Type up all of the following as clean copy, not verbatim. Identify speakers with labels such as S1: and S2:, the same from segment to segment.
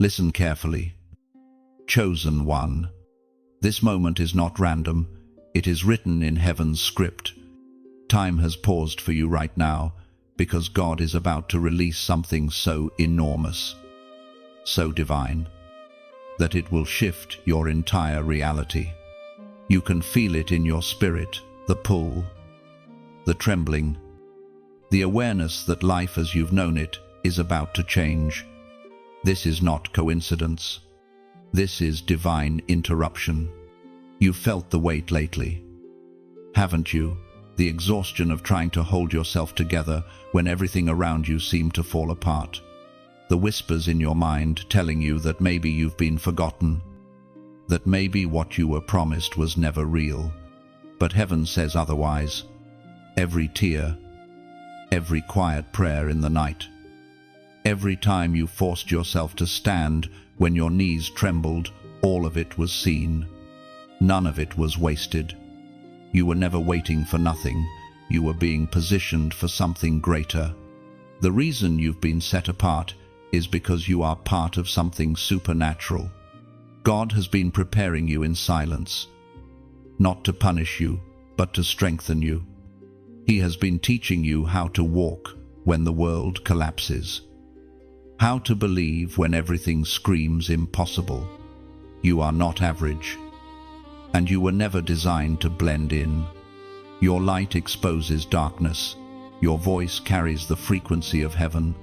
S1: Listen carefully. Chosen one. This moment is not random. It is written in heaven's script. Time has paused for you right now because God is about to release something so enormous, so divine, that it will shift your entire reality. You can feel it in your spirit, the pull, the trembling, the awareness that life as you've known it is about to change. This is not coincidence. This is divine interruption. You've felt the weight lately, haven't you? The exhaustion of trying to hold yourself together when everything around you seemed to fall apart. The whispers in your mind telling you that maybe you've been forgotten, that maybe what you were promised was never real. But heaven says otherwise. Every tear, every quiet prayer in the night, every time you forced yourself to stand when your knees trembled, all of it was seen. None of it was wasted. You were never waiting for nothing. You were being positioned for something greater. The reason you've been set apart is because you are part of something supernatural. God has been preparing you in silence, not to punish you, but to strengthen you. He has been teaching you how to walk when the world collapses, how to believe when everything screams impossible. You are not average, and you were never designed to blend in. Your light exposes darkness. Your voice carries the frequency of heaven.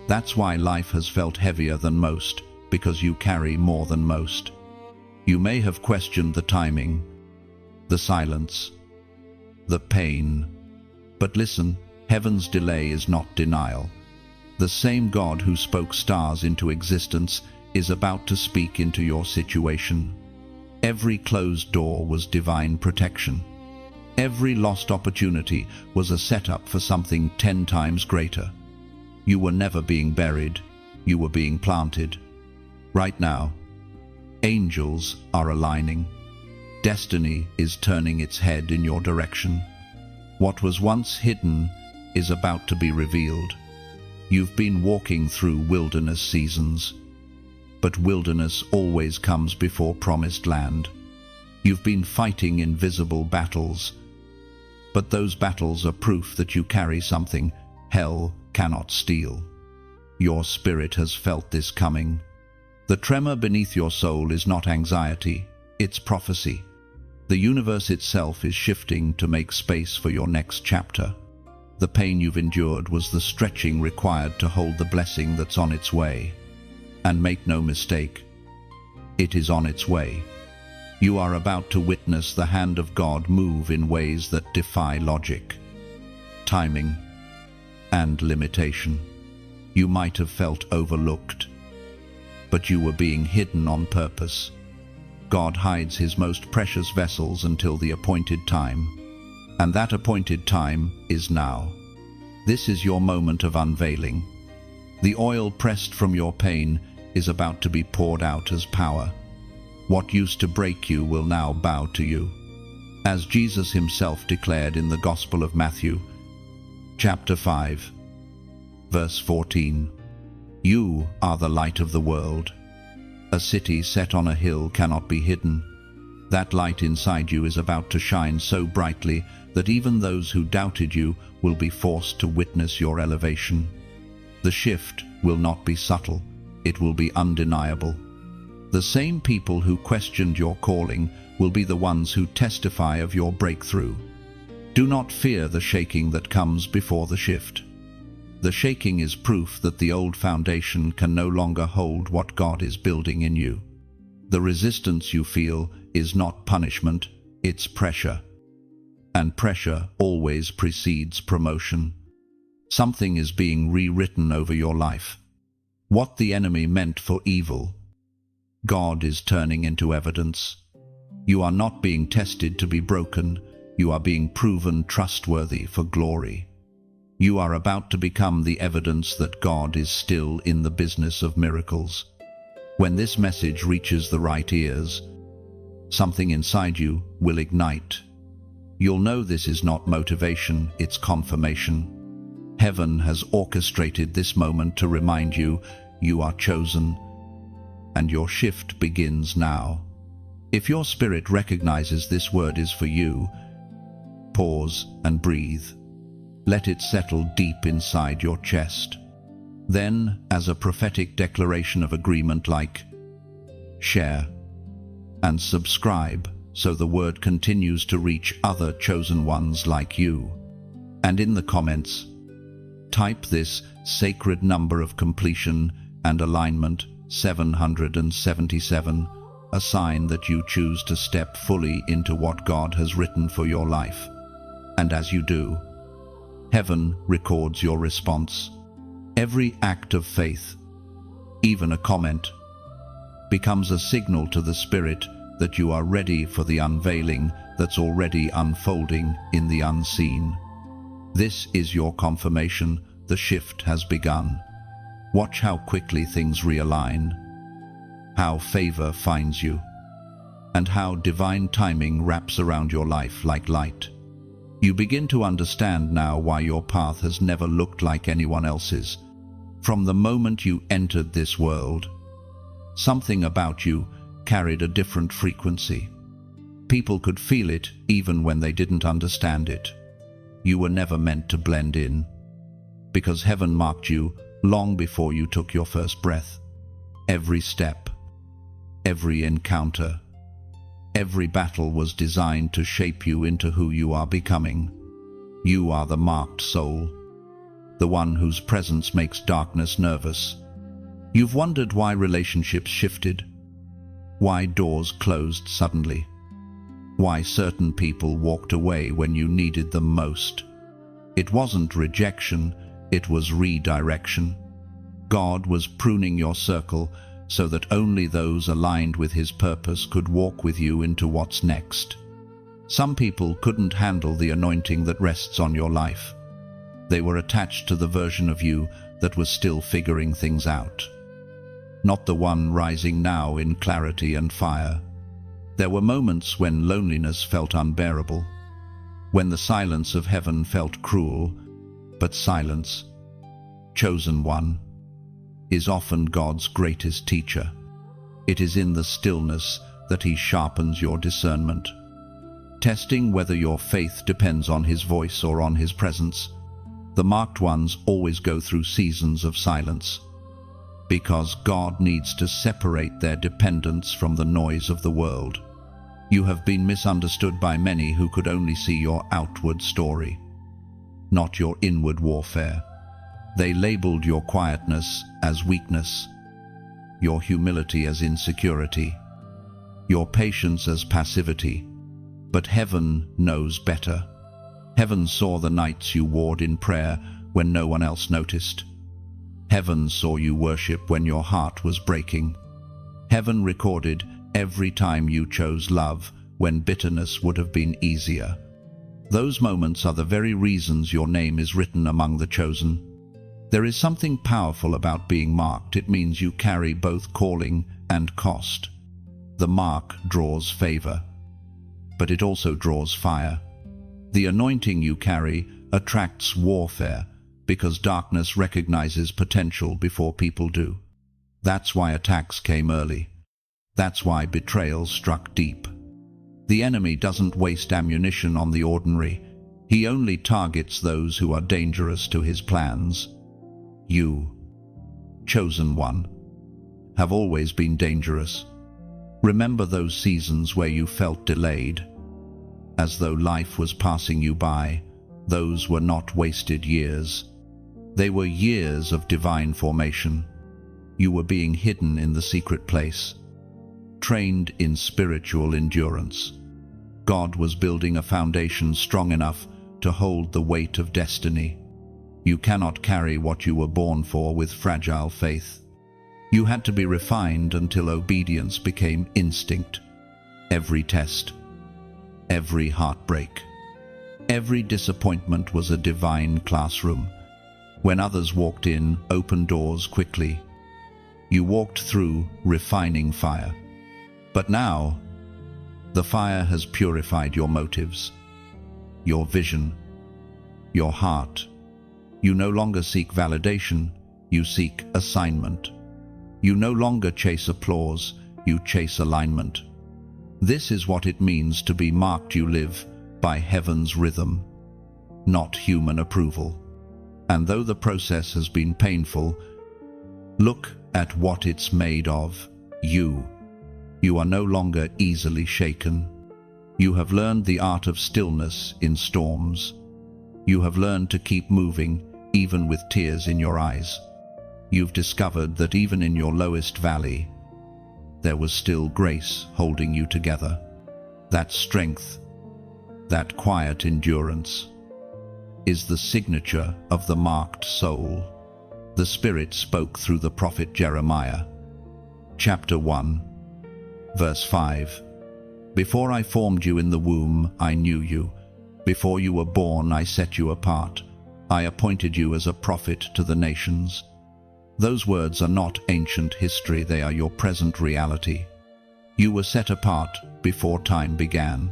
S1: That's why life has felt heavier than most, because you carry more than most. You may have questioned the timing, the silence, the pain. But listen, heaven's delay is not denial. The same God who spoke stars into existence is about to speak into your situation. Every closed door was divine protection. Every lost opportunity was a setup for something 10 times greater. You were never being buried, you were being planted. Right now, angels are aligning. Destiny is turning its head in your direction. What was once hidden is about to be revealed. You've been walking through wilderness seasons, but wilderness always comes before promised land. You've been fighting invisible battles, but those battles are proof that you carry something hell cannot steal. Your spirit has felt this coming. The tremor beneath your soul is not anxiety, it's prophecy. The universe itself is shifting to make space for your next chapter. The pain you've endured was the stretching required to hold the blessing that's on its way. And make no mistake, it is on its way. You are about to witness the hand of God move in ways that defy logic, timing, and limitation. You might have felt overlooked, but you were being hidden on purpose. God hides his most precious vessels until the appointed time, and that appointed time is now. This is your moment of unveiling. The oil pressed from your pain is about to be poured out as power. What used to break you will now bow to you. As Jesus himself declared in the Gospel of Matthew, chapter 5, verse 14, "You are the light of the world. A city set on a hill cannot be hidden." That light inside you is about to shine so brightly that even those who doubted you will be forced to witness your elevation. The shift will not be subtle, it will be undeniable. The same people who questioned your calling will be the ones who testify of your breakthrough. Do not fear the shaking that comes before the shift. The shaking is proof that the old foundation can no longer hold what God is building in you. The resistance you feel is not punishment, it's pressure. And pressure always precedes promotion. Something is being rewritten over your life. What the enemy meant for evil, God is turning into evidence. You are not being tested to be broken, you are being proven trustworthy for glory. You are about to become the evidence that God is still in the business of miracles. When this message reaches the right ears, something inside you will ignite. You'll know this is not motivation, it's confirmation. Heaven has orchestrated this moment to remind you, you are chosen. and your shift begins now. If your spirit recognizes this word is for you, pause and breathe. Let it settle deep inside your chest. Then, as a prophetic declaration of agreement, like, share and subscribe so the word continues to reach other chosen ones like you. And in the comments, type this sacred number of completion and alignment, 777, a sign that you choose to step fully into what God has written for your life. And as you do, heaven records your response. Every act of faith, even a comment, becomes a signal to the Spirit that you are ready for the unveiling that's already unfolding in the unseen. This is your confirmation the shift has begun. Watch how quickly things realign, how favor finds you, and how divine timing wraps around your life like light. You begin to understand now why your path has never looked like anyone else's. From the moment you entered this world, something about you carried a different frequency. People could feel it even when they didn't understand it. You were never meant to blend in, because heaven marked you long before you took your first breath. Every step, every encounter, every battle was designed to shape you into who you are becoming. You are the marked soul, the one whose presence makes darkness nervous. You've wondered why relationships shifted, why doors closed suddenly, why certain people walked away when you needed them most. It wasn't rejection, it was redirection. God was pruning your circle so that only those aligned with His purpose could walk with you into what's next. Some people couldn't handle the anointing that rests on your life. They were attached to the version of you that was still figuring things out, not the one rising now in clarity and fire. There were moments when loneliness felt unbearable, when the silence of heaven felt cruel, but silence, chosen one, is often God's greatest teacher. It is in the stillness that He sharpens your discernment, testing whether your faith depends on His voice or on His presence. The marked ones always go through seasons of silence, because God needs to separate their dependence from the noise of the world. You have been misunderstood by many who could only see your outward story, not your inward warfare. They labeled your quietness as weakness, your humility as insecurity, your patience as passivity. But heaven knows better. Heaven saw the nights you warred in prayer when no one else noticed. Heaven saw you worship when your heart was breaking. Heaven recorded every time you chose love when bitterness would have been easier. Those moments are the very reasons your name is written among the chosen. There is something powerful about being marked. It means you carry both calling and cost. The mark draws favor, but it also draws fire. The anointing you carry attracts warfare, because darkness recognizes potential before people do. That's why attacks came early. That's why betrayals struck deep. The enemy doesn't waste ammunition on the ordinary. He only targets those who are dangerous to his plans. You, chosen one, have always been dangerous. Remember those seasons where you felt delayed, as though life was passing you by. Those were not wasted years. They were years of divine formation. You were being hidden in the secret place, trained in spiritual endurance. God was building a foundation strong enough to hold the weight of destiny. You cannot carry what you were born for with fragile faith. You had to be refined until obedience became instinct. Every test, every heartbreak, every disappointment was a divine classroom. When others walked in, open doors quickly. You walked through refining fire. But now, the fire has purified your motives, your vision, your heart. You no longer seek validation, you seek assignment. You no longer chase applause, you chase alignment. This is what it means to be marked. You live by heaven's rhythm, not human approval. And though the process has been painful, look at what it's made of. You. You are no longer easily shaken. You have learned the art of stillness in storms. You have learned to keep moving, even with tears in your eyes. You've discovered that even in your lowest valley, there was still grace holding you together. That strength, that quiet endurance, is the signature of the marked soul. The Spirit spoke through the prophet Jeremiah. Chapter 1, verse 5. Before I formed you in the womb, I knew you. Before you were born, I set you apart. I appointed you as a prophet to the nations. Those words are not ancient history, they are your present reality. You were set apart before time began.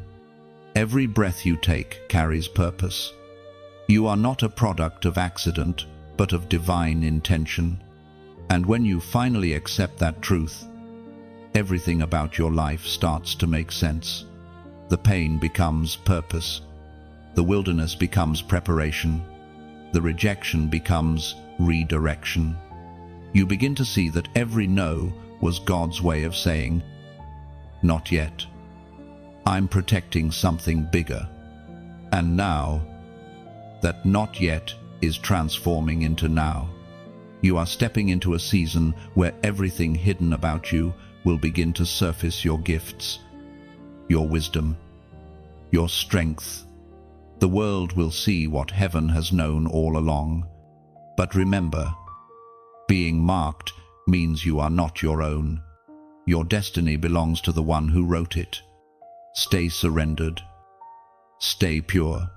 S1: Every breath you take carries purpose. You are not a product of accident, but of divine intention. And when you finally accept that truth, everything about your life starts to make sense. The pain becomes purpose. The wilderness becomes preparation. The rejection becomes redirection. You begin to see that every no was God's way of saying, "Not yet. I'm protecting something bigger." And now, that not yet is transforming into now. You are stepping into a season where everything hidden about you will begin to surface: your gifts, your wisdom, your strength. The world will see what heaven has known all along. But remember, being marked means you are not your own. Your destiny belongs to the one who wrote it. Stay surrendered. Stay pure.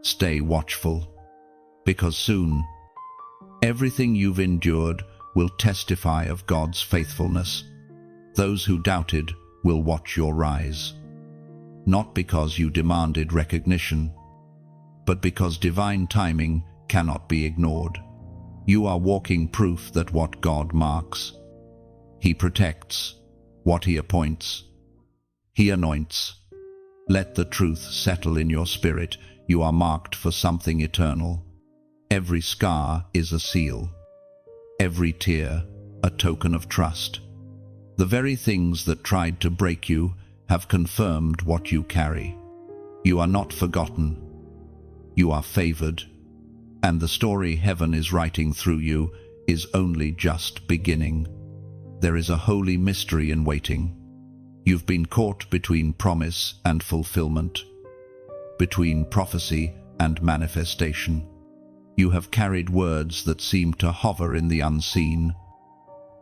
S1: Stay watchful. Because soon, everything you've endured will testify of God's faithfulness. Those who doubted will watch your rise. Not because you demanded recognition, but because divine timing cannot be ignored. You are walking proof that what God marks, He protects. What He appoints, He anoints. Let the truth settle in your spirit. You are marked for something eternal. Every scar is a seal. Every tear, a token of trust. The very things that tried to break you have confirmed what you carry. You are not forgotten. You are favored. And the story heaven is writing through you is only just beginning. There is a holy mystery in waiting. You've been caught between promise and fulfillment, between prophecy and manifestation. You have carried words that seem to hover in the unseen,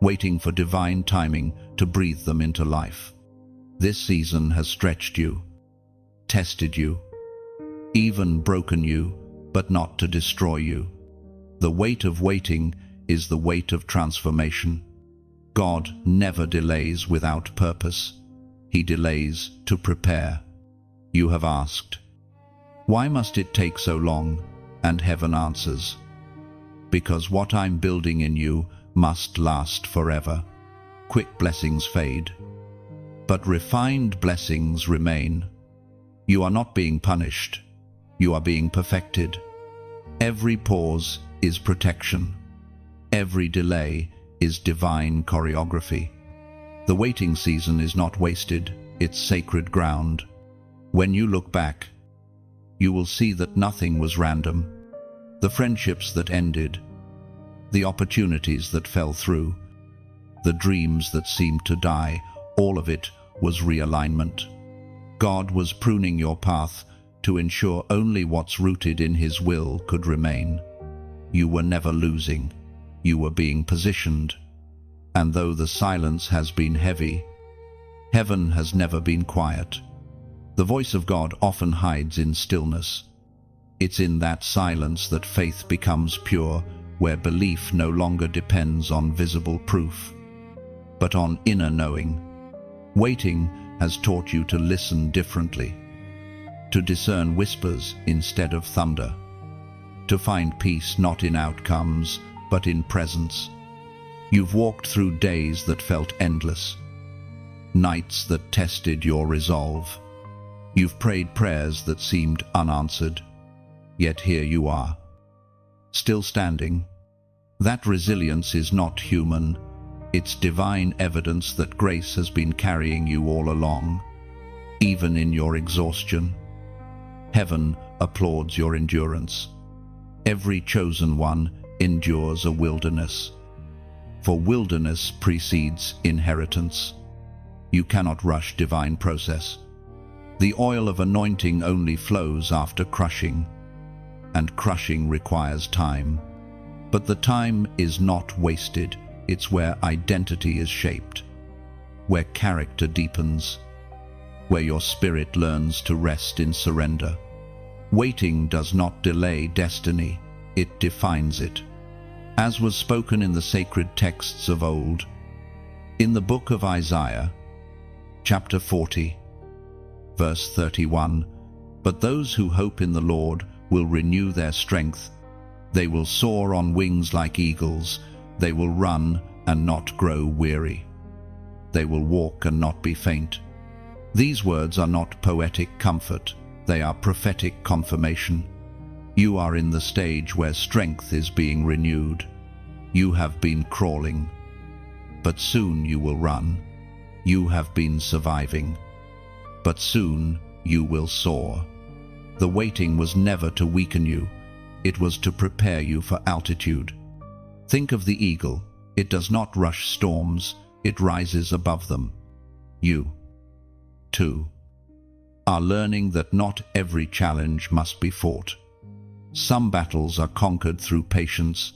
S1: waiting for divine timing to breathe them into life. This season has stretched you, tested you, even broken you, but not to destroy you. The weight of waiting is the weight of transformation. God never delays without purpose. He delays to prepare. You have asked, "Why must it take so long?" And heaven answers, "Because what I'm building in you must last forever." Quick blessings fade, but refined blessings remain. You are not being punished. You are being perfected. Every pause is protection. Every delay is divine choreography. The waiting season is not wasted, it's sacred ground. When you look back, you will see that nothing was random. The friendships that ended, the opportunities that fell through, the dreams that seemed to die, all of it was realignment. God was pruning your path to ensure only what's rooted in His will could remain. You were never losing. You were being positioned. And though the silence has been heavy, heaven has never been quiet. The voice of God often hides in stillness. It's in that silence that faith becomes pure, where belief no longer depends on visible proof, but on inner knowing. Waiting has taught you to listen differently, to discern whispers instead of thunder, to find peace not in outcomes, but in presence. You've walked through days that felt endless, nights that tested your resolve. You've prayed prayers that seemed unanswered, yet here you are, still standing. That resilience is not human. It's divine evidence that grace has been carrying you all along, even in your exhaustion. Heaven applauds your endurance. Every chosen one endures a wilderness, for wilderness precedes inheritance. You cannot rush divine process. The oil of anointing only flows after crushing, and crushing requires time. But the time is not wasted. It's where identity is shaped, where character deepens, where your spirit learns to rest in surrender. Waiting does not delay destiny, it defines it. As was spoken in the sacred texts of old, in the book of Isaiah, chapter 40, verse 31, "But those who hope in the Lord will renew their strength. They will soar on wings like eagles. They will run and not grow weary. They will walk and not be faint." These words are not poetic comfort. They are prophetic confirmation. You are in the stage where strength is being renewed. You have been crawling, but soon you will run. You have been surviving, but soon you will soar. The waiting was never to weaken you. It was to prepare you for altitude. Think of the eagle. It does not rush storms. It rises above them. You, too, are learning that not every challenge must be fought. Some battles are conquered through patience,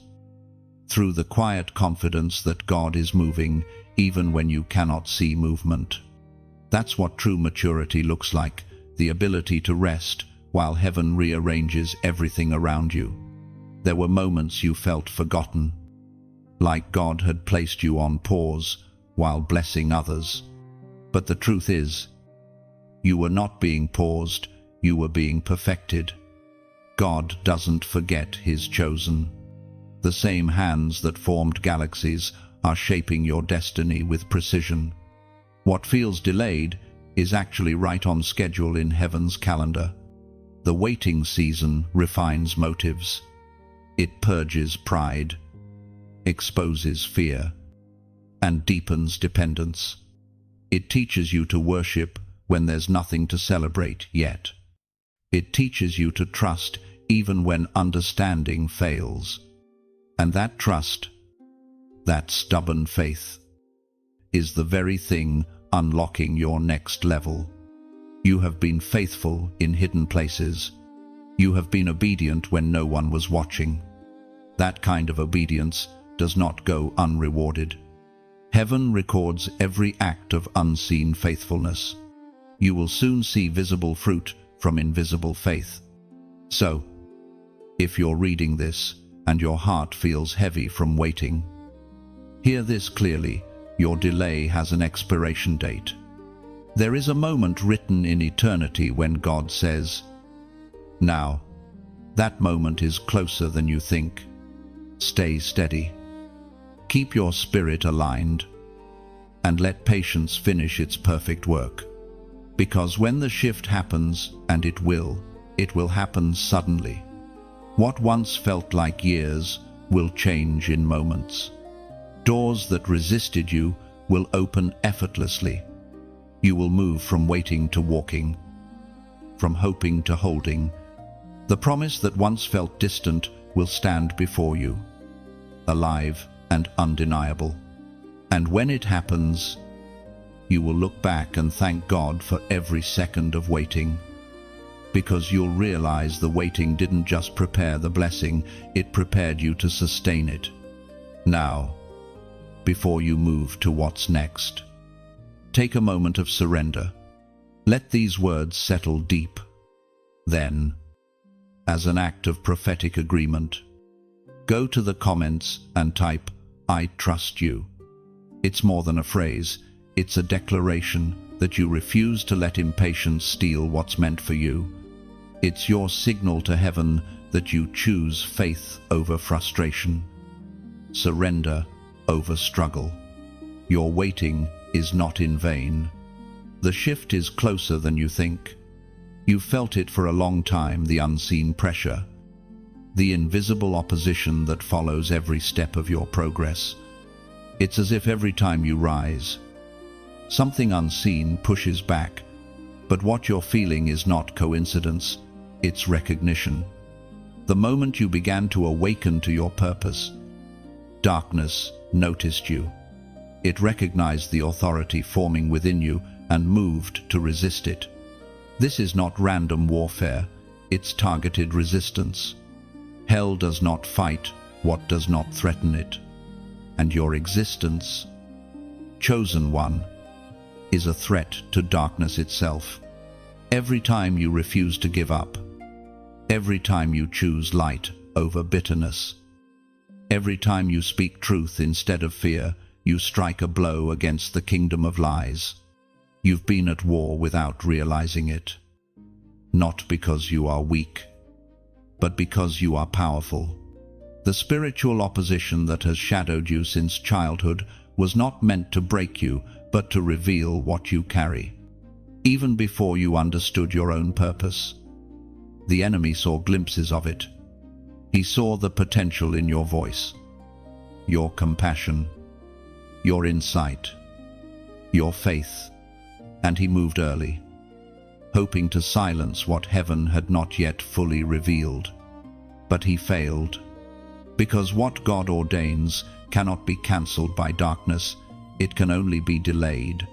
S1: through the quiet confidence that God is moving even when you cannot see movement. That's what true maturity looks like, the ability to rest while heaven rearranges everything around you. There were moments you felt forgotten, like God had placed you on pause while blessing others. But the truth is, you were not being paused, you were being perfected. God doesn't forget His chosen. The same hands that formed galaxies are shaping your destiny with precision. What feels delayed is actually right on schedule in heaven's calendar. The waiting season refines motives. It purges pride, exposes fear, and deepens dependence. It teaches you to worship when there's nothing to celebrate yet. It teaches you to trust even when understanding fails. And that trust, that stubborn faith, is the very thing unlocking your next level. You have been faithful in hidden places. You have been obedient when no one was watching. That kind of obedience does not go unrewarded. Heaven records every act of unseen faithfulness. You will soon see visible fruit from invisible faith. So, if you're reading this and your heart feels heavy from waiting, hear this clearly: your delay has an expiration date. There is a moment written in eternity when God says, "Now." That moment is closer than you think. Stay steady. Keep your spirit aligned, and let patience finish its perfect work. Because when the shift happens, and it will happen suddenly. What once felt like years will change in moments. Doors that resisted you will open effortlessly. You will move from waiting to walking, from hoping to holding. The promise that once felt distant will stand before you, alive and undeniable. And when it happens, you will look back and thank God for every second of waiting, because you'll realize the waiting didn't just prepare the blessing, it prepared you to sustain it. Now, before you move to what's next, take a moment of surrender. Let these words settle deep. Then, as an act of prophetic agreement, go to the comments and type, "I trust you." It's more than a phrase, it's a declaration that you refuse to let impatience steal what's meant for you. It's your signal to heaven that you choose faith over frustration, surrender over struggle. Your waiting is not in vain. The shift is closer than you think. You've felt it for a long time, the unseen pressure, the invisible opposition that follows every step of your progress. It's as if every time you rise, something unseen pushes back, but what you're feeling is not coincidence, it's recognition. The moment you began to awaken to your purpose, darkness noticed you. It recognized the authority forming within you and moved to resist it. This is not random warfare, it's targeted resistance. Hell does not fight what does not threaten it. And your existence, chosen one, is a threat to darkness itself. Every time you refuse to give up, every time you choose light over bitterness, every time you speak truth instead of fear, you strike a blow against the kingdom of lies. You've been at war without realizing it. Not because you are weak, but because you are powerful. The spiritual opposition that has shadowed you since childhood was not meant to break you, but to reveal what you carry. Even before you understood your own purpose, the enemy saw glimpses of it. He saw the potential in your voice, your compassion, your insight, your faith, and he moved early, hoping to silence what heaven had not yet fully revealed. But he failed, because what God ordains cannot be cancelled by darkness, it can only be delayed.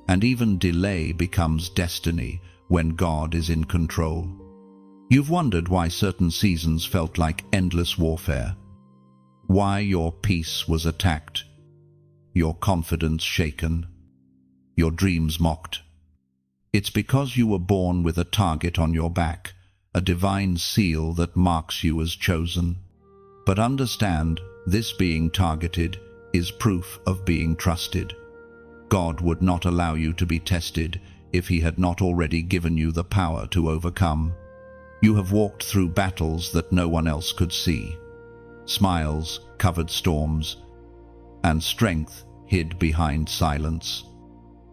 S1: And even delay becomes destiny when God is in control. You've wondered why certain seasons felt like endless warfare, why your peace was attacked, your confidence shaken, your dreams mocked. It's because you were born with a target on your back, a divine seal that marks you as chosen. But understand, this being targeted is proof of being trusted. God would not allow you to be tested if he had not already given you the power to overcome. You have walked through battles that no one else could see. Smiles covered storms, and strength hid behind silence.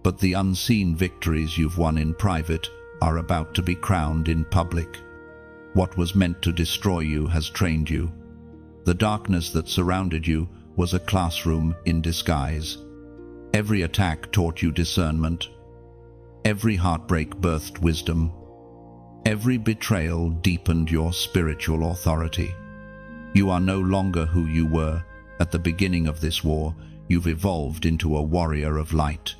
S1: But the unseen victories you've won in private are about to be crowned in public. What was meant to destroy you has trained you. The darkness that surrounded you was a classroom in disguise. Every attack taught you discernment. Every heartbreak birthed wisdom. Every betrayal deepened your spiritual authority. You are no longer who you were at the beginning of this war. You've evolved into a warrior of light.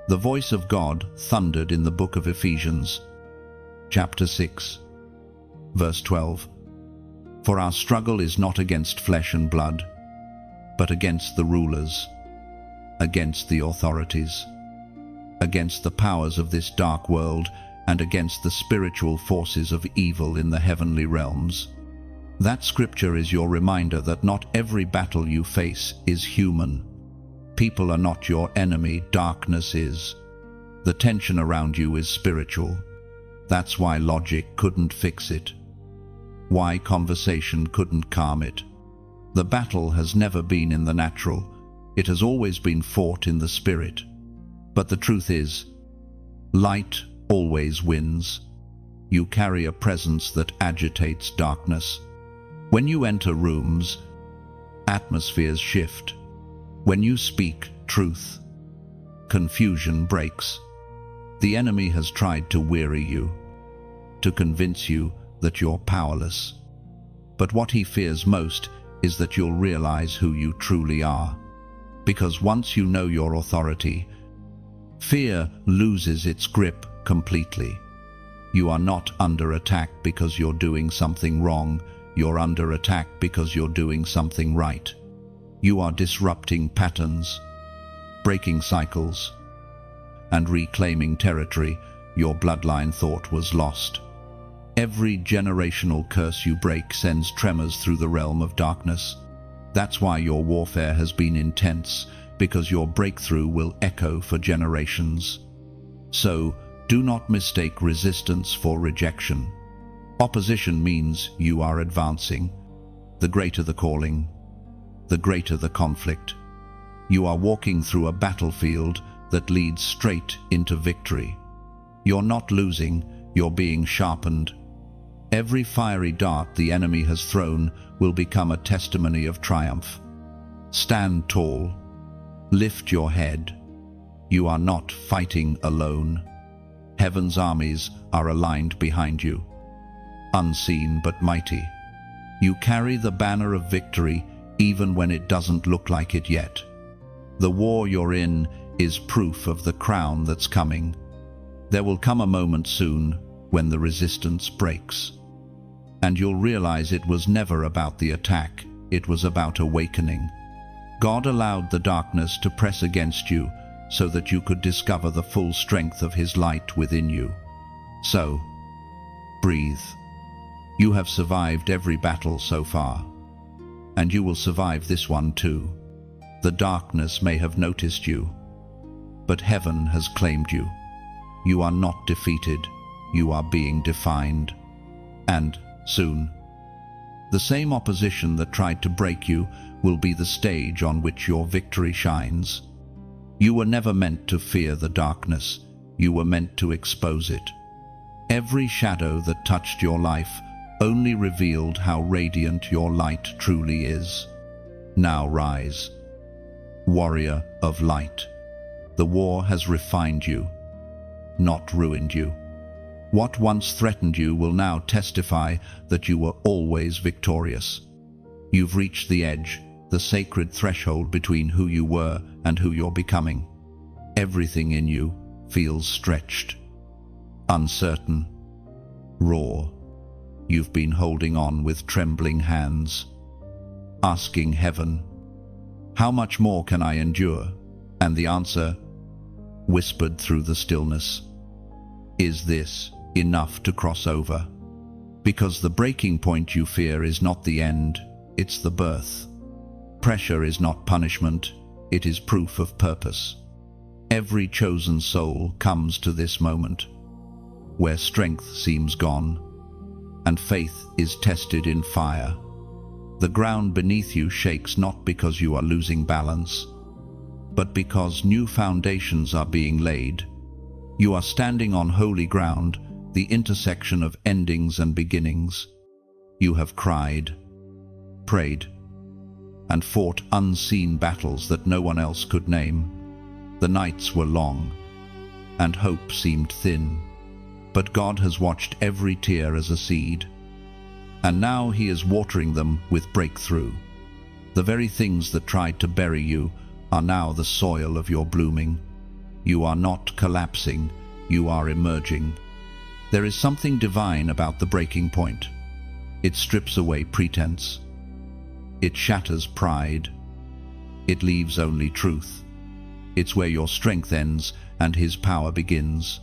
S1: The voice of God thundered in the book of Ephesians, chapter 6, verse 12. For our struggle is not against flesh and blood, but against the rulers, against the authorities, against the powers of this dark world, and against the spiritual forces of evil in the heavenly realms. That scripture is your reminder that not every battle you face is human. People are not your enemy, darkness is. The tension around you is spiritual. That's why logic couldn't fix it. Why conversation couldn't calm it. The battle has never been in the natural. It has always been fought in the spirit. But the truth is, light always wins. You carry a presence that agitates darkness. When you enter rooms, atmospheres shift. When you speak truth, confusion breaks. The enemy has tried to weary you, to convince you that you're powerless. But what he fears most is that you'll realize who you truly are. Because once you know your authority, fear loses its grip completely. You are not under attack because you're doing something wrong. You're under attack because you're doing something right. You are disrupting patterns, breaking cycles, and reclaiming territory your bloodline thought was lost. Every generational curse you break sends tremors through the realm of darkness. That's why your warfare has been intense, because your breakthrough will echo for generations. So, do not mistake resistance for rejection. Opposition means you are advancing. The greater the calling, the greater the conflict. You are walking through a battlefield that leads straight into victory. You're not losing, you're being sharpened. Every fiery dart the enemy has thrown will become a testimony of triumph. Stand tall. Lift your head. You are not fighting alone. Heaven's armies are aligned behind you. Unseen but mighty. You carry the banner of victory even when it doesn't look like it yet. The war you're in is proof of the crown that's coming. There will come a moment soon when the resistance breaks. And you'll realize it was never about the attack, it was about awakening. God allowed the darkness to press against you so that you could discover the full strength of His light within you. So, breathe. You have survived every battle so far, and you will survive this one too. The darkness may have noticed you, but heaven has claimed you. You are not defeated, you are being defined. And soon, the same opposition that tried to break you will be the stage on which your victory shines. You were never meant to fear the darkness, you were meant to expose it. Every shadow that touched your life only revealed how radiant your light truly is. Now rise, warrior of light. The war has refined you, not ruined you. What once threatened you will now testify that you were always victorious. You've reached the edge, the sacred threshold between who you were and who you're becoming. Everything in you feels stretched, uncertain, raw. You've been holding on with trembling hands, asking heaven, how much more can I endure? And the answer, whispered through the stillness, is this enough to cross over? Because the breaking point you fear is not the end, it's the birth. Pressure is not punishment, it is proof of purpose. Every chosen soul comes to this moment, where strength seems gone, and faith is tested in fire. The ground beneath you shakes not because you are losing balance, but because new foundations are being laid. You are standing on holy ground, the intersection of endings and beginnings. You have cried, prayed, and fought unseen battles that no one else could name. The nights were long, and hope seemed thin. But God has watched every tear as a seed, and now He is watering them with breakthrough. The very things that tried to bury you are now the soil of your blooming. You are not collapsing, you are emerging. There is something divine about the breaking point. It strips away pretense. It shatters pride. It leaves only truth. It's where your strength ends and His power begins.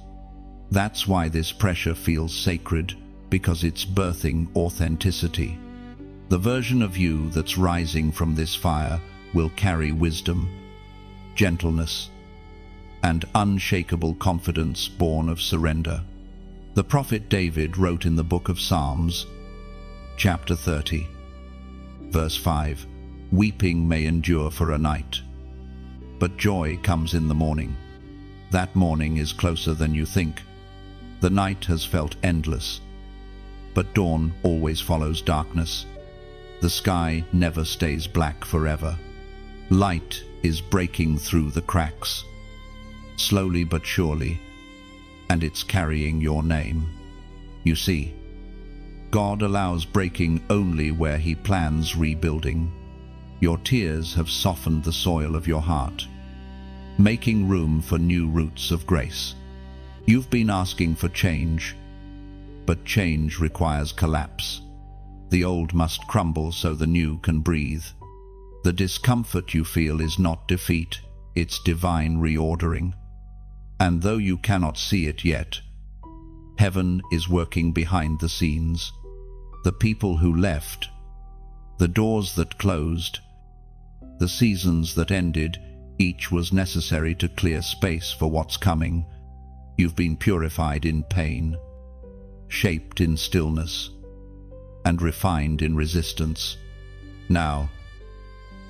S1: That's why this pressure feels sacred, because it's birthing authenticity. The version of you that's rising from this fire will carry wisdom, gentleness, and unshakable confidence born of surrender. The prophet David wrote in the book of Psalms, chapter 30, verse 5, "Weeping may endure for a night, but joy comes in the morning. That morning is closer than you think. The night has felt endless, but dawn always follows darkness. The sky never stays black forever. Light is breaking through the cracks, slowly but surely, and it's carrying your name. You see, God allows breaking only where He plans rebuilding. Your tears have softened the soil of your heart, making room for new roots of grace. You've been asking for change, but change requires collapse. The old must crumble so the new can breathe. The discomfort you feel is not defeat, it's divine reordering. And though you cannot see it yet, heaven is working behind the scenes. The people who left, the doors that closed, the seasons that ended, each was necessary to clear space for what's coming. You've been purified in pain, shaped in stillness, and refined in resistance. Now,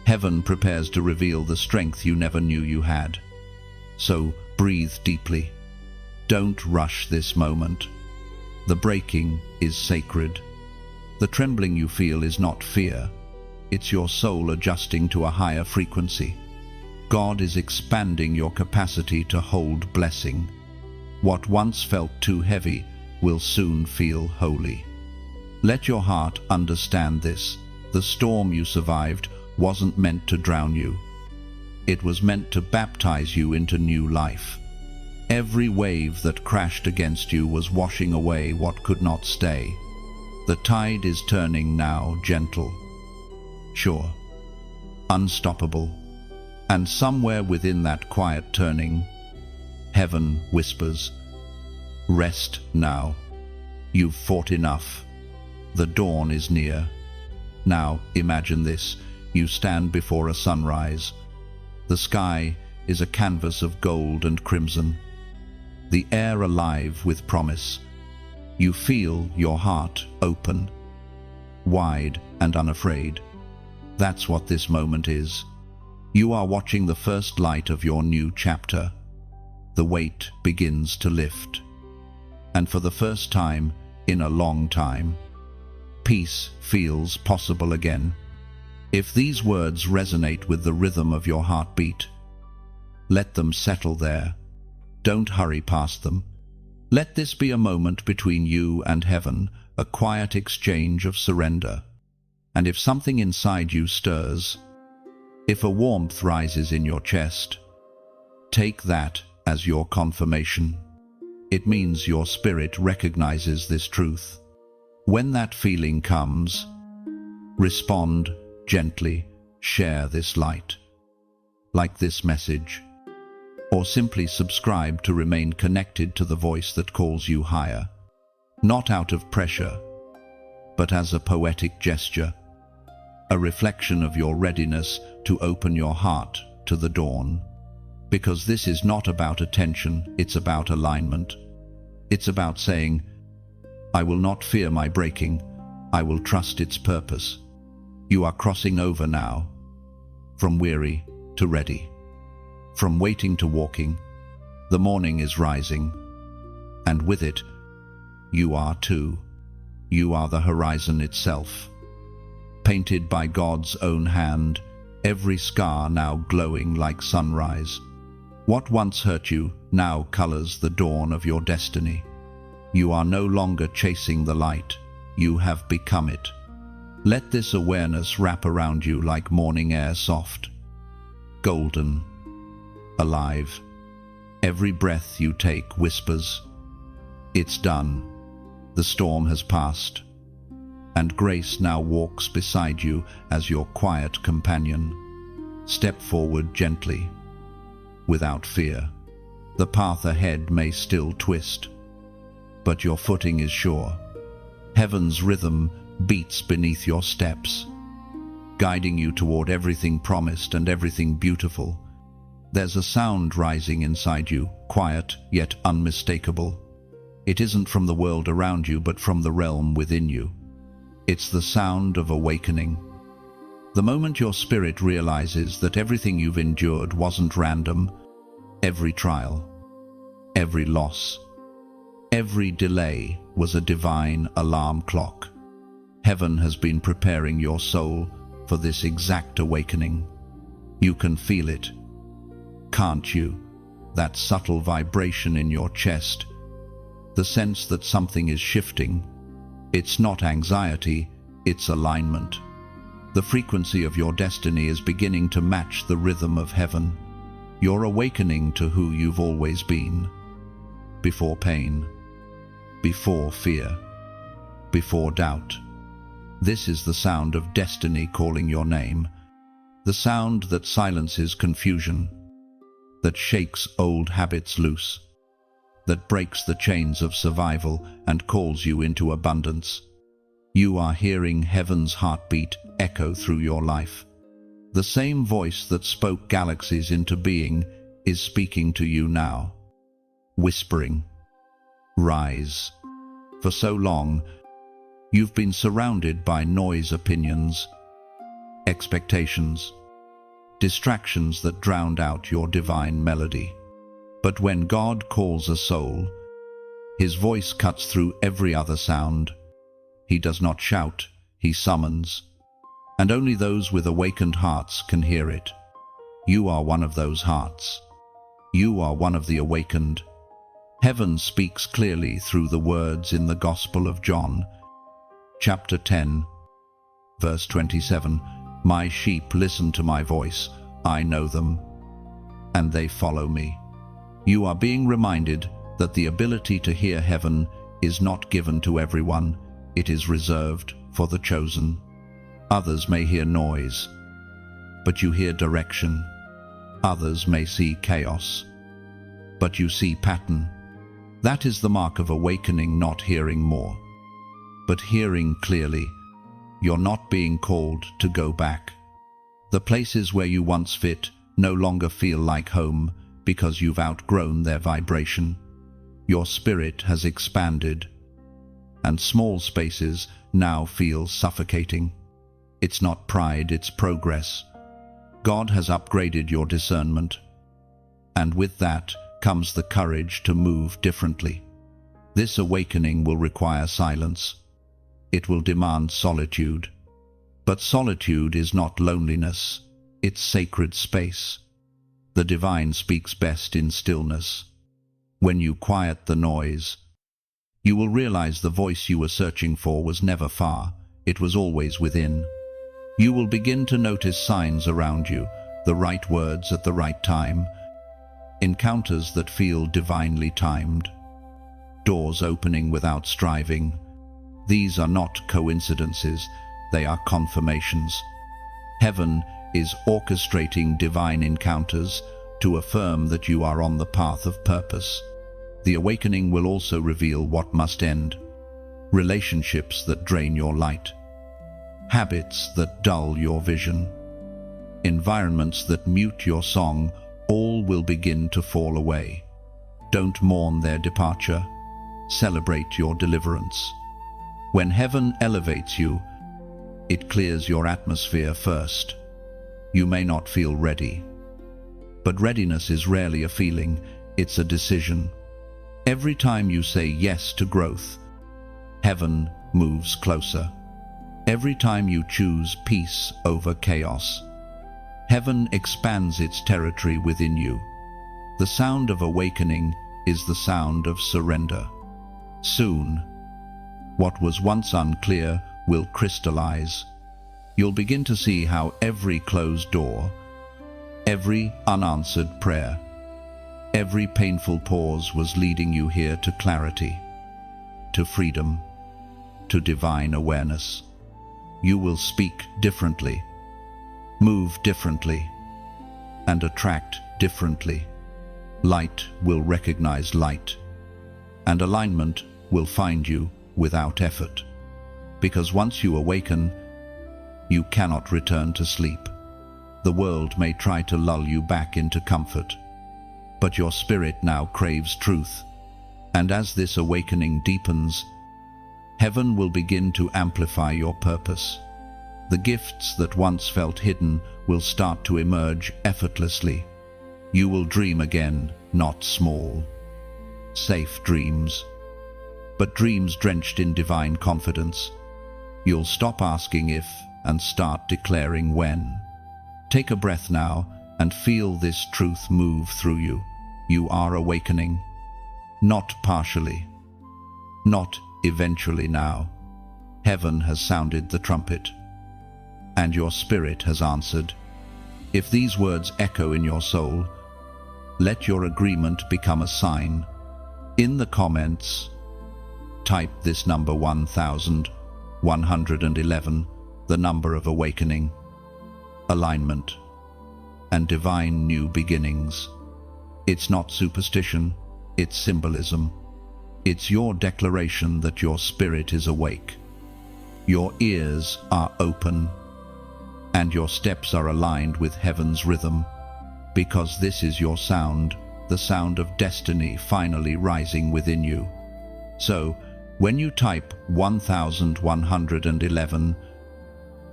S1: Heaven prepares to reveal the strength you never knew you had. So breathe deeply. Don't rush this moment. The breaking is sacred. The trembling you feel is not fear. It's your soul adjusting to a higher frequency. God is expanding your capacity to hold blessing. What once felt too heavy will soon feel holy. Let your heart understand this. The storm you survived wasn't meant to drown you. It was meant to baptize you into new life. Every wave that crashed against you was washing away what could not stay. The tide is turning now, gentle, sure, unstoppable. And somewhere within that quiet turning, heaven whispers, "Rest now. You've fought enough. The dawn is near." Now imagine this. You stand before a sunrise. The sky is a canvas of gold and crimson. The air alive with promise. You feel your heart open, wide and unafraid. That's what this moment is. You are watching the first light of your new chapter. The weight begins to lift. And for the first time in a long time, peace feels possible again. If these words resonate with the rhythm of your heartbeat, let them settle there. Don't hurry past them. Let this be a moment between you and heaven, a quiet exchange of surrender. And if something inside you stirs, if a warmth rises in your chest, take that as your confirmation. It means your spirit recognizes this truth. When that feeling comes, respond gently, share this light, like this message, or simply subscribe to remain connected to the voice that calls you higher, not out of pressure, but as a poetic gesture, a reflection of your readiness to open your heart to the dawn. Because this is not about attention, it's about alignment. It's about saying, "I will not fear my breaking, I will trust its purpose." You are crossing over now, from weary to ready, from waiting to walking. The morning is rising, and with it, you are too. You are the horizon itself, painted by God's own hand, every scar now glowing like sunrise. What once hurt you now colors the dawn of your destiny. You are no longer chasing the light, you have become it. Let this awareness wrap around you like morning air, soft, golden, alive. Every breath you take whispers, "It's done." The storm has passed, and grace now walks beside you as your quiet companion. Step forward gently, without fear. The path ahead may still twist, but your footing is sure. Heaven's rhythm beats beneath your steps, guiding you toward everything promised and everything beautiful. There's a sound rising inside you, quiet yet unmistakable. It isn't from the world around you, but from the realm within you. It's the sound of awakening. The moment your spirit realizes that everything you've endured wasn't random, every trial, every loss, every delay was a divine alarm clock. Heaven has been preparing your soul for this exact awakening. You can feel it, can't you? That subtle vibration in your chest, the sense that something is shifting. It's not anxiety, it's alignment. The frequency of your destiny is beginning to match the rhythm of heaven. You're awakening to who you've always been. Before pain, before fear, before doubt. This is the sound of destiny calling your name. The sound that silences confusion, that shakes old habits loose, that breaks the chains of survival and calls you into abundance. You are hearing heaven's heartbeat echo through your life. The same voice that spoke galaxies into being is speaking to you now, whispering, "Rise." For so long, you've been surrounded by noise, opinions, expectations, distractions that drowned out your divine melody. But when God calls a soul, his voice cuts through every other sound. He does not shout, he summons, and only those with awakened hearts can hear it. You are one of those hearts. You are one of the awakened. Heaven speaks clearly through the words in the Gospel of John, chapter 10, verse 27. My sheep listen to my voice, I know them, and they follow me. You are being reminded that the ability to hear heaven is not given to everyone, it is reserved for the chosen. Others may hear noise, but you hear direction. Others may see chaos, but you see pattern. That is the mark of awakening, not hearing more, but hearing clearly. You're not being called to go back. The places where you once fit no longer feel like home because you've outgrown their vibration. Your spirit has expanded, and small spaces now feel suffocating. It's not pride, it's progress. God has upgraded your discernment, and with that comes the courage to move differently. This awakening will require silence. It will demand solitude. But solitude is not loneliness, it's sacred space. The divine speaks best in stillness. When you quiet the noise, you will realize the voice you were searching for was never far, it was always within. You will begin to notice signs around you, the right words at the right time, encounters that feel divinely timed, doors opening without striving. These are not coincidences, they are confirmations. Heaven is orchestrating divine encounters to affirm that you are on the path of purpose. The awakening will also reveal what must end. Relationships that drain your light, habits that dull your vision, environments that mute your song, all will begin to fall away. Don't mourn their departure, celebrate your deliverance. When heaven elevates you, it clears your atmosphere first. You may not feel ready, but readiness is rarely a feeling, it's a decision. Every time you say yes to growth, heaven moves closer. Every time you choose peace over chaos, heaven expands its territory within you. The sound of awakening is the sound of surrender. Soon, what was once unclear will crystallize. You'll begin to see how every closed door, every unanswered prayer, every painful pause was leading you here to clarity, to freedom, to divine awareness. You will speak differently, move differently, and attract differently. Light will recognize light, and alignment will find you without effort. Because once you awaken, you cannot return to sleep. The world may try to lull you back into comfort, but your spirit now craves truth. And as this awakening deepens, heaven will begin to amplify your purpose. The gifts that once felt hidden will start to emerge effortlessly. You will dream again, not small, safe dreams, but dreams drenched in divine confidence. You'll stop asking if and start declaring when. Take a breath now and feel this truth move through you. You are awakening, not partially, not eventually now. Heaven has sounded the trumpet, and your spirit has answered. If these words echo in your soul, let your agreement become a sign. In the comments, type this number 1111, the number of awakening, alignment, and divine new beginnings. It's not superstition, it's symbolism. It's your declaration that your spirit is awake. Your ears are open, and your steps are aligned with heaven's rhythm, because this is your sound, the sound of destiny finally rising within you. So, when you type 1111,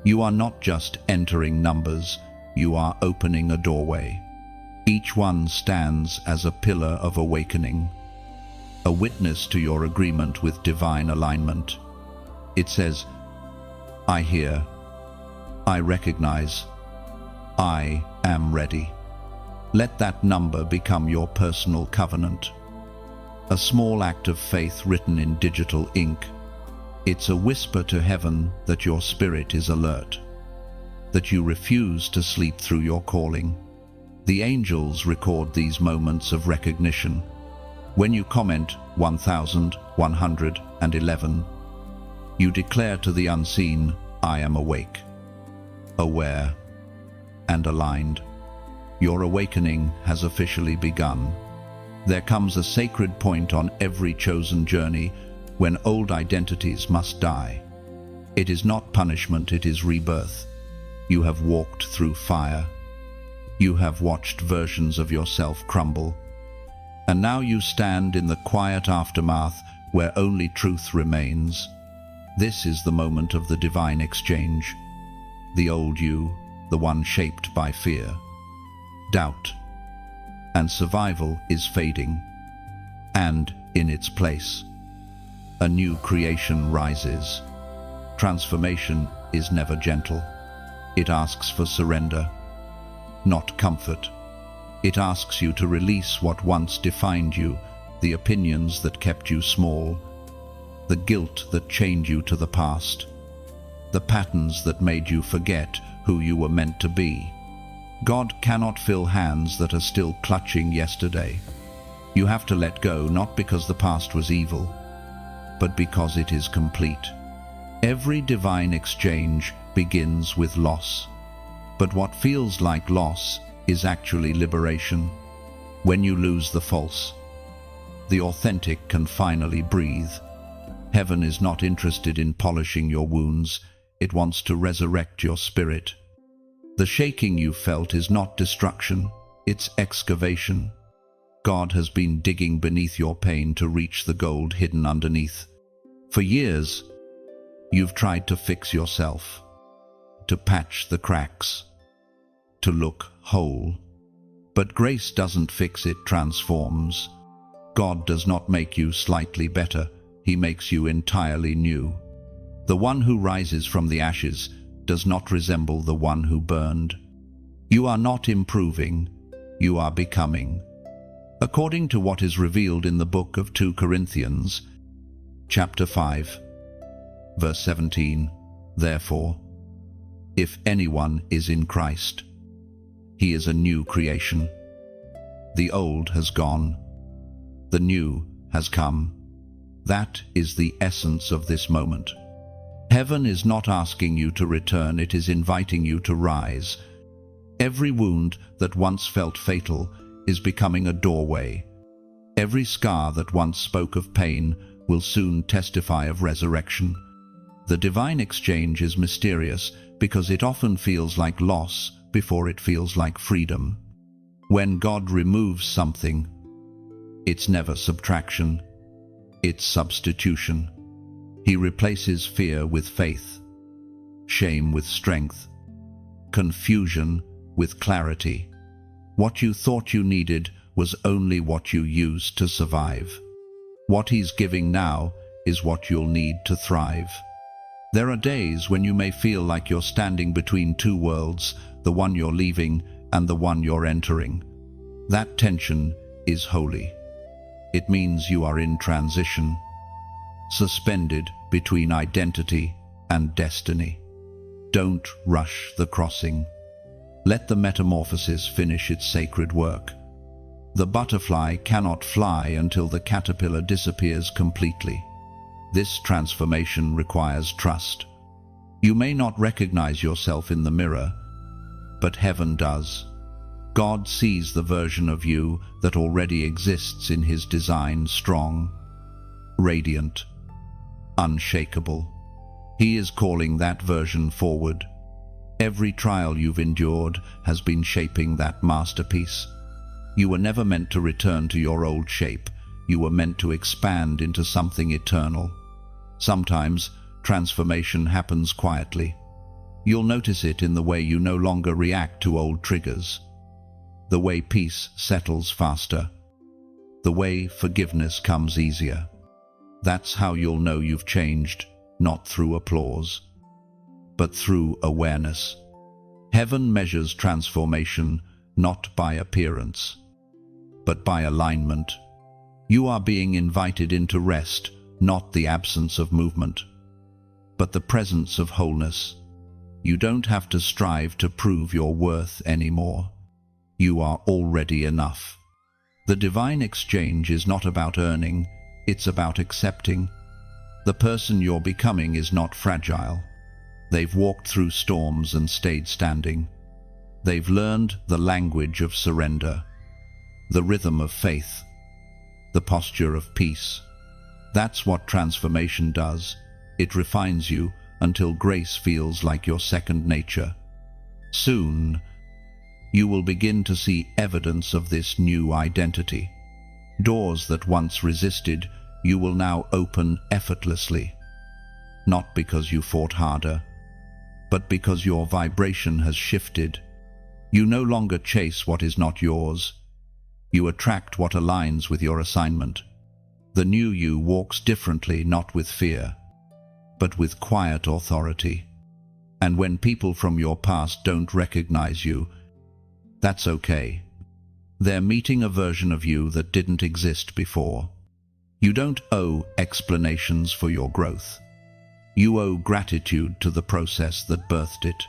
S1: you are not just entering numbers, you are opening a doorway. Each one stands as a pillar of awakening, a witness to your agreement with divine alignment. It says, I hear, I recognize, I am ready. Let that number become your personal covenant. A small act of faith written in digital ink. It's a whisper to heaven that your spirit is alert, that you refuse to sleep through your calling. The angels record these moments of recognition. When you comment 1111, you declare to the unseen, I am awake, aware, and aligned. Your awakening has officially begun. There comes a sacred point on every chosen journey when old identities must die. It is not punishment, it is rebirth. You have walked through fire. You have watched versions of yourself crumble. And now you stand in the quiet aftermath where only truth remains. This is the moment of the divine exchange. The old you, the one shaped by fear, doubt, and survival is fading. And in its place, a new creation rises. Transformation is never gentle. It asks for surrender, not comfort. It asks you to release what once defined you, the opinions that kept you small, the guilt that chained you to the past, the patterns that made you forget who you were meant to be. God cannot fill hands that are still clutching yesterday. You have to let go, not because the past was evil, but because it is complete. Every divine exchange begins with loss. But what feels like loss is actually liberation. When you lose the false, the authentic can finally breathe. Heaven is not interested in polishing your wounds. It wants to resurrect your spirit. The shaking you felt is not destruction, it's excavation. God has been digging beneath your pain to reach the gold hidden underneath. For years, you've tried to fix yourself, to patch the cracks, to look whole. But grace doesn't fix, it transforms. God does not make you slightly better, He makes you entirely new. The one who rises from the ashes does not resemble the one who burned. You are not improving, you are becoming. According to what is revealed in the book of 2 Corinthians, chapter 5, verse 17, therefore, if anyone is in Christ, he is a new creation. The old has gone, the new has come. That is the essence of this moment. Heaven is not asking you to return, it is inviting you to rise. Every wound that once felt fatal is becoming a doorway. Every scar that once spoke of pain will soon testify of resurrection. The divine exchange is mysterious because it often feels like loss before it feels like freedom. When God removes something, it's never subtraction, it's substitution. He replaces fear with faith, shame with strength, confusion with clarity. What you thought you needed was only what you used to survive. What He's giving now is what you'll need to thrive. There are days when you may feel like you're standing between two worlds, the one you're leaving and the one you're entering. That tension is holy. It means you are in transition, suspended between identity and destiny. Don't rush the crossing. Let the metamorphosis finish its sacred work. The butterfly cannot fly until the caterpillar disappears completely. This transformation requires trust. You may not recognize yourself in the mirror, but heaven does. God sees the version of you that already exists in His design, strong, radiant, unshakable. He is calling that version forward. Every trial you've endured has been shaping that masterpiece. You were never meant to return to your old shape. You were meant to expand into something eternal. Sometimes transformation happens quietly. You'll notice it in the way you no longer react to old triggers, the way peace settles faster, the way forgiveness comes easier. That's how you'll know you've changed, not through applause, but through awareness. Heaven measures transformation not by appearance, but by alignment. You are being invited into rest, not the absence of movement, but the presence of wholeness. You don't have to strive to prove your worth anymore. You are already enough. The divine exchange is not about earning, it's about accepting. The person you're becoming is not fragile. They've walked through storms and stayed standing. They've learned the language of surrender, the rhythm of faith, the posture of peace. That's what transformation does. It refines you until grace feels like your second nature. Soon, you will begin to see evidence of this new identity. Doors that once resisted, you will now open effortlessly. Not because you fought harder, but because your vibration has shifted. You no longer chase what is not yours. You attract what aligns with your assignment. The new you walks differently, not with fear, but with quiet authority. And when people from your past don't recognize you, that's okay. They're meeting a version of you that didn't exist before. You don't owe explanations for your growth. You owe gratitude to the process that birthed it.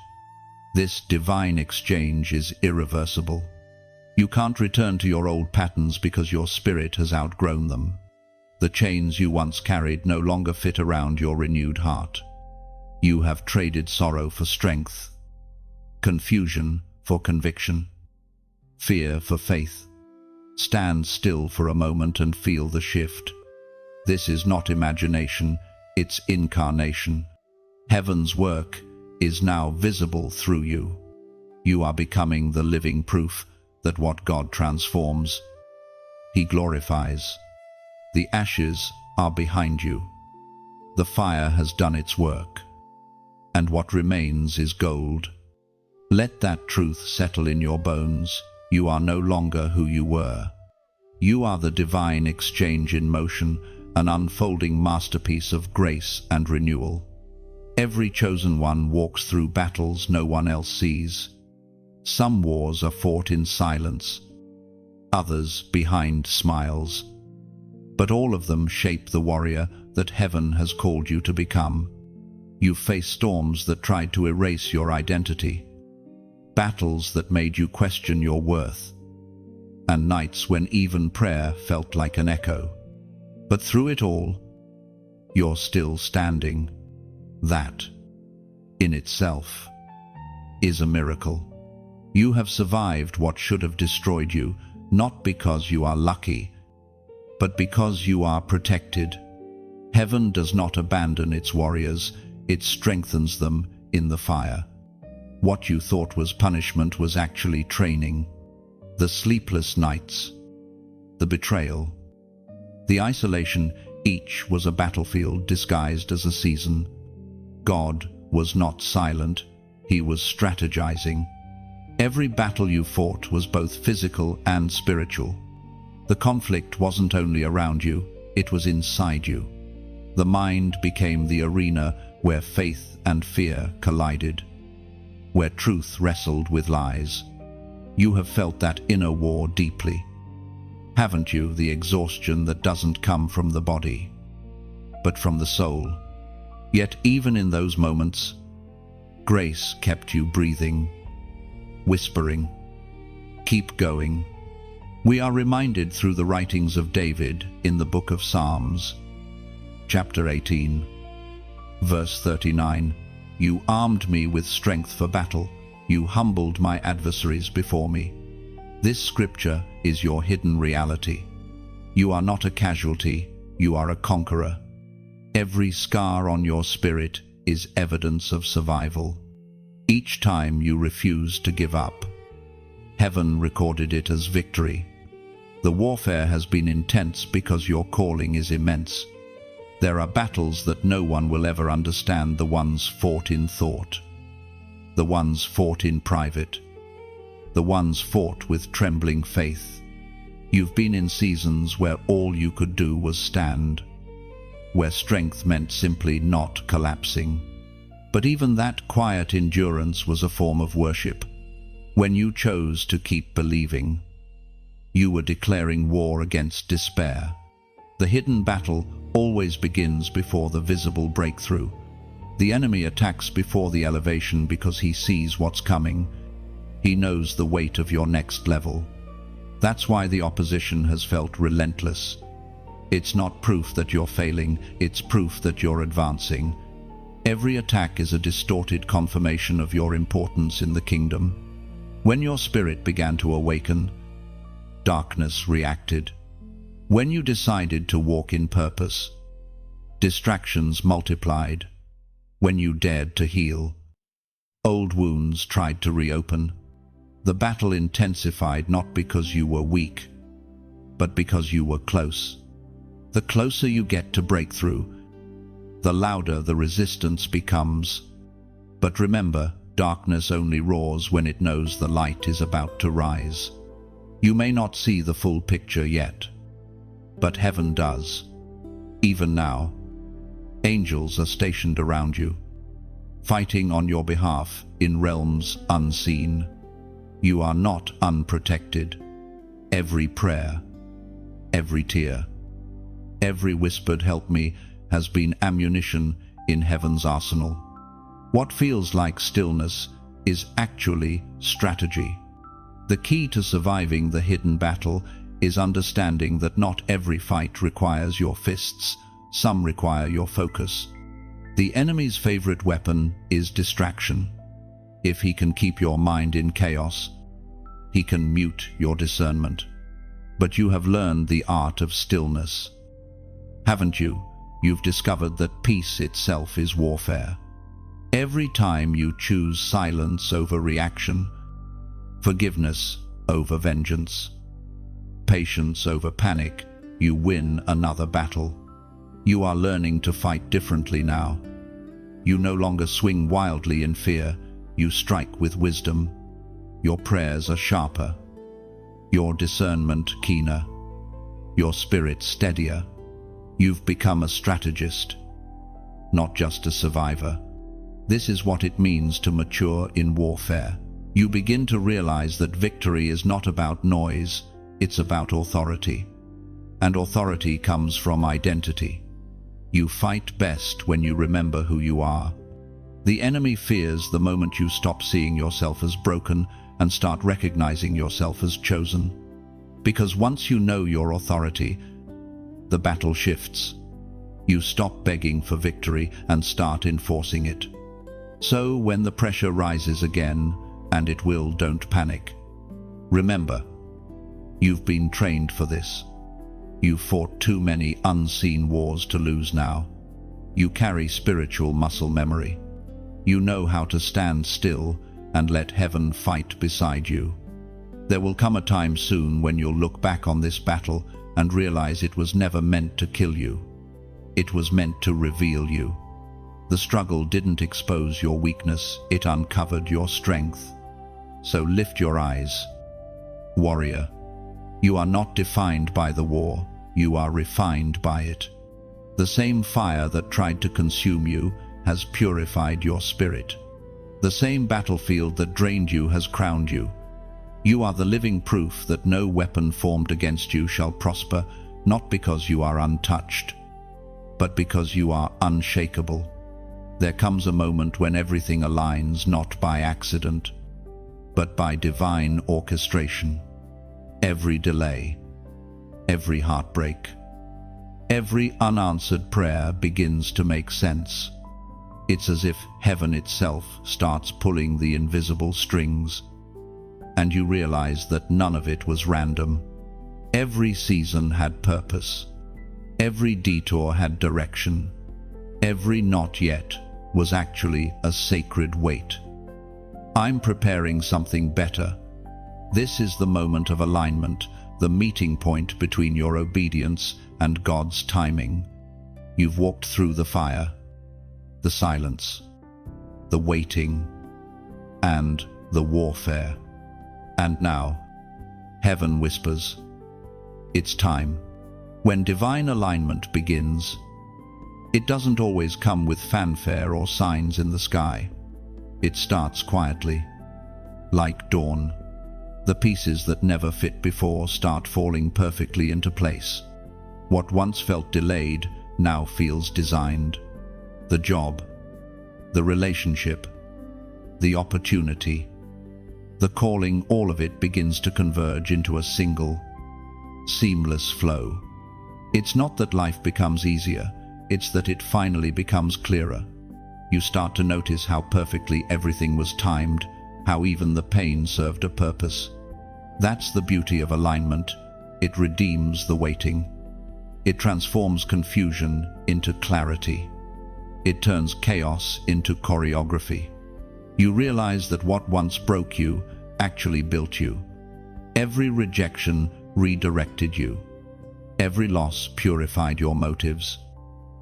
S1: This divine exchange is irreversible. You can't return to your old patterns because your spirit has outgrown them. The chains you once carried no longer fit around your renewed heart. You have traded sorrow for strength, confusion for conviction, fear for faith. Stand still for a moment and feel the shift. This is not imagination, it's incarnation. Heaven's work is now visible through you. You are becoming the living proof that what God transforms, He glorifies. The ashes are behind you. The fire has done its work, and what remains is gold. Let that truth settle in your bones. You are no longer who you were. You are the divine exchange in motion, an unfolding masterpiece of grace and renewal. Every chosen one walks through battles no one else sees. Some wars are fought in silence, others behind smiles. But all of them shape the warrior that heaven has called you to become. You faced storms that tried to erase your identity, battles that made you question your worth, and nights when even prayer felt like an echo. But through it all, you're still standing. That, in itself, is a miracle. You have survived what should have destroyed you, not because you are lucky, but because you are protected. Heaven does not abandon its warriors, it strengthens them in the fire. What you thought was punishment was actually training. The sleepless nights, the betrayal, the isolation, each was a battlefield disguised as a season. God was not silent, He was strategizing. Every battle you fought was both physical and spiritual. The conflict wasn't only around you, it was inside you. The mind became the arena where faith and fear collided, where truth wrestled with lies. You have felt that inner war deeply, haven't you? The exhaustion that doesn't come from the body, but from the soul. Yet even in those moments, grace kept you breathing, whispering, "Keep going." We are reminded through the writings of David in the book of Psalms, chapter 18, verse 39, "You armed me with strength for battle. You humbled my adversaries before me." This scripture is your hidden reality. You are not a casualty, you are a conqueror. Every scar on your spirit is evidence of survival. Each time you refuse to give up, heaven recorded it as victory. The warfare has been intense because your calling is immense. There are battles that no one will ever understand, the ones fought in thought, the ones fought in private, the ones fought with trembling faith. You've been in seasons where all you could do was stand, where strength meant simply not collapsing. But even that quiet endurance was a form of worship. When you chose to keep believing, you were declaring war against despair. The hidden battle always begins before the visible breakthrough. The enemy attacks before the elevation because he sees what's coming. He knows the weight of your next level. That's why the opposition has felt relentless. It's not proof that you're failing, it's proof that you're advancing. Every attack is a distorted confirmation of your importance in the kingdom. When your spirit began to awaken, darkness reacted. When you decided to walk in purpose, distractions multiplied. When you dared to heal, old wounds tried to reopen. The battle intensified not because you were weak, but because you were close. The closer you get to breakthrough, the louder the resistance becomes. But remember, darkness only roars when it knows the light is about to rise. You may not see the full picture yet, but heaven does. Even now, angels are stationed around you, fighting on your behalf in realms unseen. You are not unprotected. Every prayer, every tear, every whispered "help me" has been ammunition in heaven's arsenal. What feels like stillness is actually strategy. The key to surviving the hidden battle is understanding that not every fight requires your fists, some require your focus. The enemy's favorite weapon is distraction. If he can keep your mind in chaos, he can mute your discernment. But you have learned the art of stillness, haven't you? You've discovered that peace itself is warfare. Every time you choose silence over reaction, forgiveness over vengeance, patience over panic, you win another battle. You are learning to fight differently now. You no longer swing wildly in fear, you strike with wisdom. Your prayers are sharper, your discernment keener, your spirit steadier. You've become a strategist, not just a survivor. This is what it means to mature in warfare. You begin to realize that victory is not about noise, it's about authority. And authority comes from identity. You fight best when you remember who you are. The enemy fears the moment you stop seeing yourself as broken and start recognizing yourself as chosen. Because once you know your authority, the battle shifts. You stop begging for victory and start enforcing it. So when the pressure rises again, and it will, don't panic. Remember, you've been trained for this. You've fought too many unseen wars to lose now. You carry spiritual muscle memory. You know how to stand still and let heaven fight beside you. There will come a time soon when you'll look back on this battle and realize it was never meant to kill you. It was meant to reveal you. The struggle didn't expose your weakness, it uncovered your strength. So lift your eyes, warrior. You are not defined by the war, you are refined by it. The same fire that tried to consume you has purified your spirit. The same battlefield that drained you has crowned you. You are the living proof that no weapon formed against you shall prosper, not because you are untouched, but because you are unshakable. There comes a moment when everything aligns not by accident, but by divine orchestration. Every delay, every heartbreak, every unanswered prayer begins to make sense. It's as if heaven itself starts pulling the invisible strings, and you realize that none of it was random. Every season had purpose. Every detour had direction. Every not yet was actually a sacred wait. I'm preparing something better. This is the moment of alignment, the meeting point between your obedience and God's timing. You've walked through the fire, the silence, the waiting, and the warfare. And now, heaven whispers, it's time. When divine alignment begins, it doesn't always come with fanfare or signs in the sky. It starts quietly, like dawn. The pieces that never fit before start falling perfectly into place. What once felt delayed now feels designed. The job, the relationship, the opportunity, the calling, all of it begins to converge into a single, seamless flow. It's not that life becomes easier, it's that it finally becomes clearer. You start to notice how perfectly everything was timed, how even the pain served a purpose. That's the beauty of alignment. It redeems the waiting. It transforms confusion into clarity. It turns chaos into choreography. You realize that what once broke you actually built you. Every rejection redirected you. Every loss purified your motives.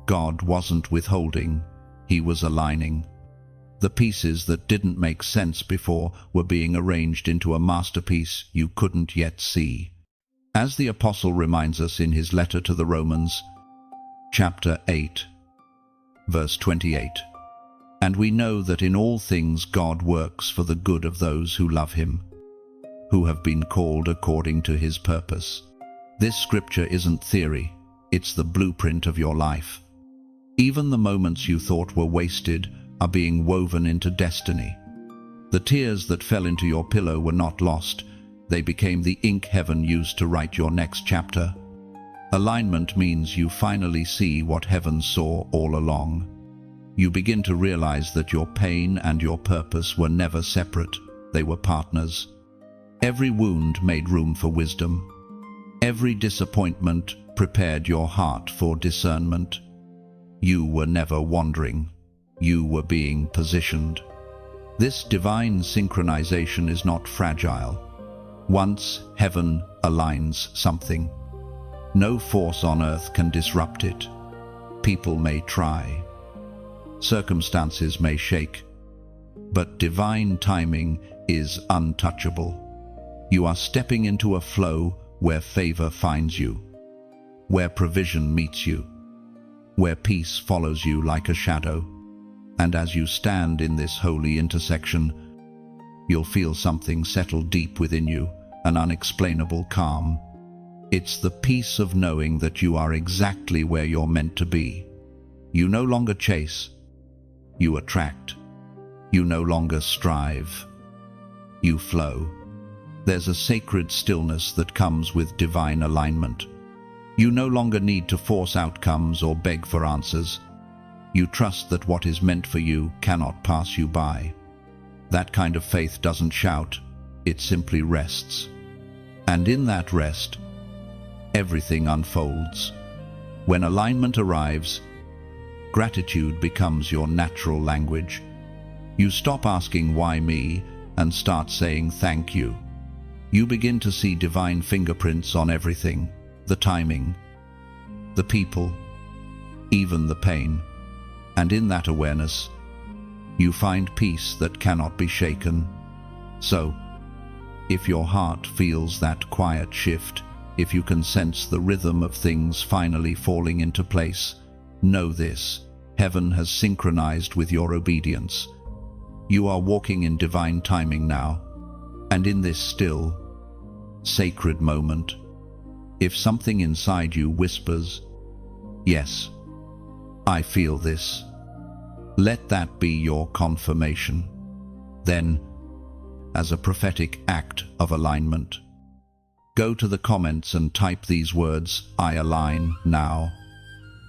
S1: God wasn't withholding, He was aligning. The pieces that didn't make sense before were being arranged into a masterpiece you couldn't yet see. As the Apostle reminds us in his letter to the Romans, chapter 8, verse 28, "And we know that in all things God works for the good of those who love Him, who have been called according to His purpose." This scripture isn't theory, it's the blueprint of your life. Even the moments you thought were wasted are being woven into destiny. The tears that fell into your pillow were not lost, they became the ink heaven used to write your next chapter. Alignment means you finally see what heaven saw all along. You begin to realize that your pain and your purpose were never separate, they were partners. Every wound made room for wisdom. Every disappointment prepared your heart for discernment. You were never wandering. You were being positioned. This divine synchronization is not fragile. Once heaven aligns something, no force on earth can disrupt it. People may try. Circumstances may shake. But divine timing is untouchable. You are stepping into a flow where favor finds you, where provision meets you, where peace follows you like a shadow. And as you stand in this holy intersection, you'll feel something settle deep within you, an unexplainable calm. It's the peace of knowing that you are exactly where you're meant to be. You no longer chase, you attract. You no longer strive, you flow. There's a sacred stillness that comes with divine alignment. You no longer need to force outcomes or beg for answers. You trust that what is meant for you cannot pass you by. That kind of faith doesn't shout, it simply rests. And in that rest, everything unfolds. When alignment arrives, gratitude becomes your natural language. You stop asking why me and start saying thank you. You begin to see divine fingerprints on everything, the timing, the people, even the pain. And in that awareness, you find peace that cannot be shaken. So, if your heart feels that quiet shift, if you can sense the rhythm of things finally falling into place, know this: heaven has synchronized with your obedience. You are walking in divine timing now, and in this still, sacred moment, if something inside you whispers, "Yes, I feel this," let that be your confirmation. Then, as a prophetic act of alignment, go to the comments and type these words, "I align now."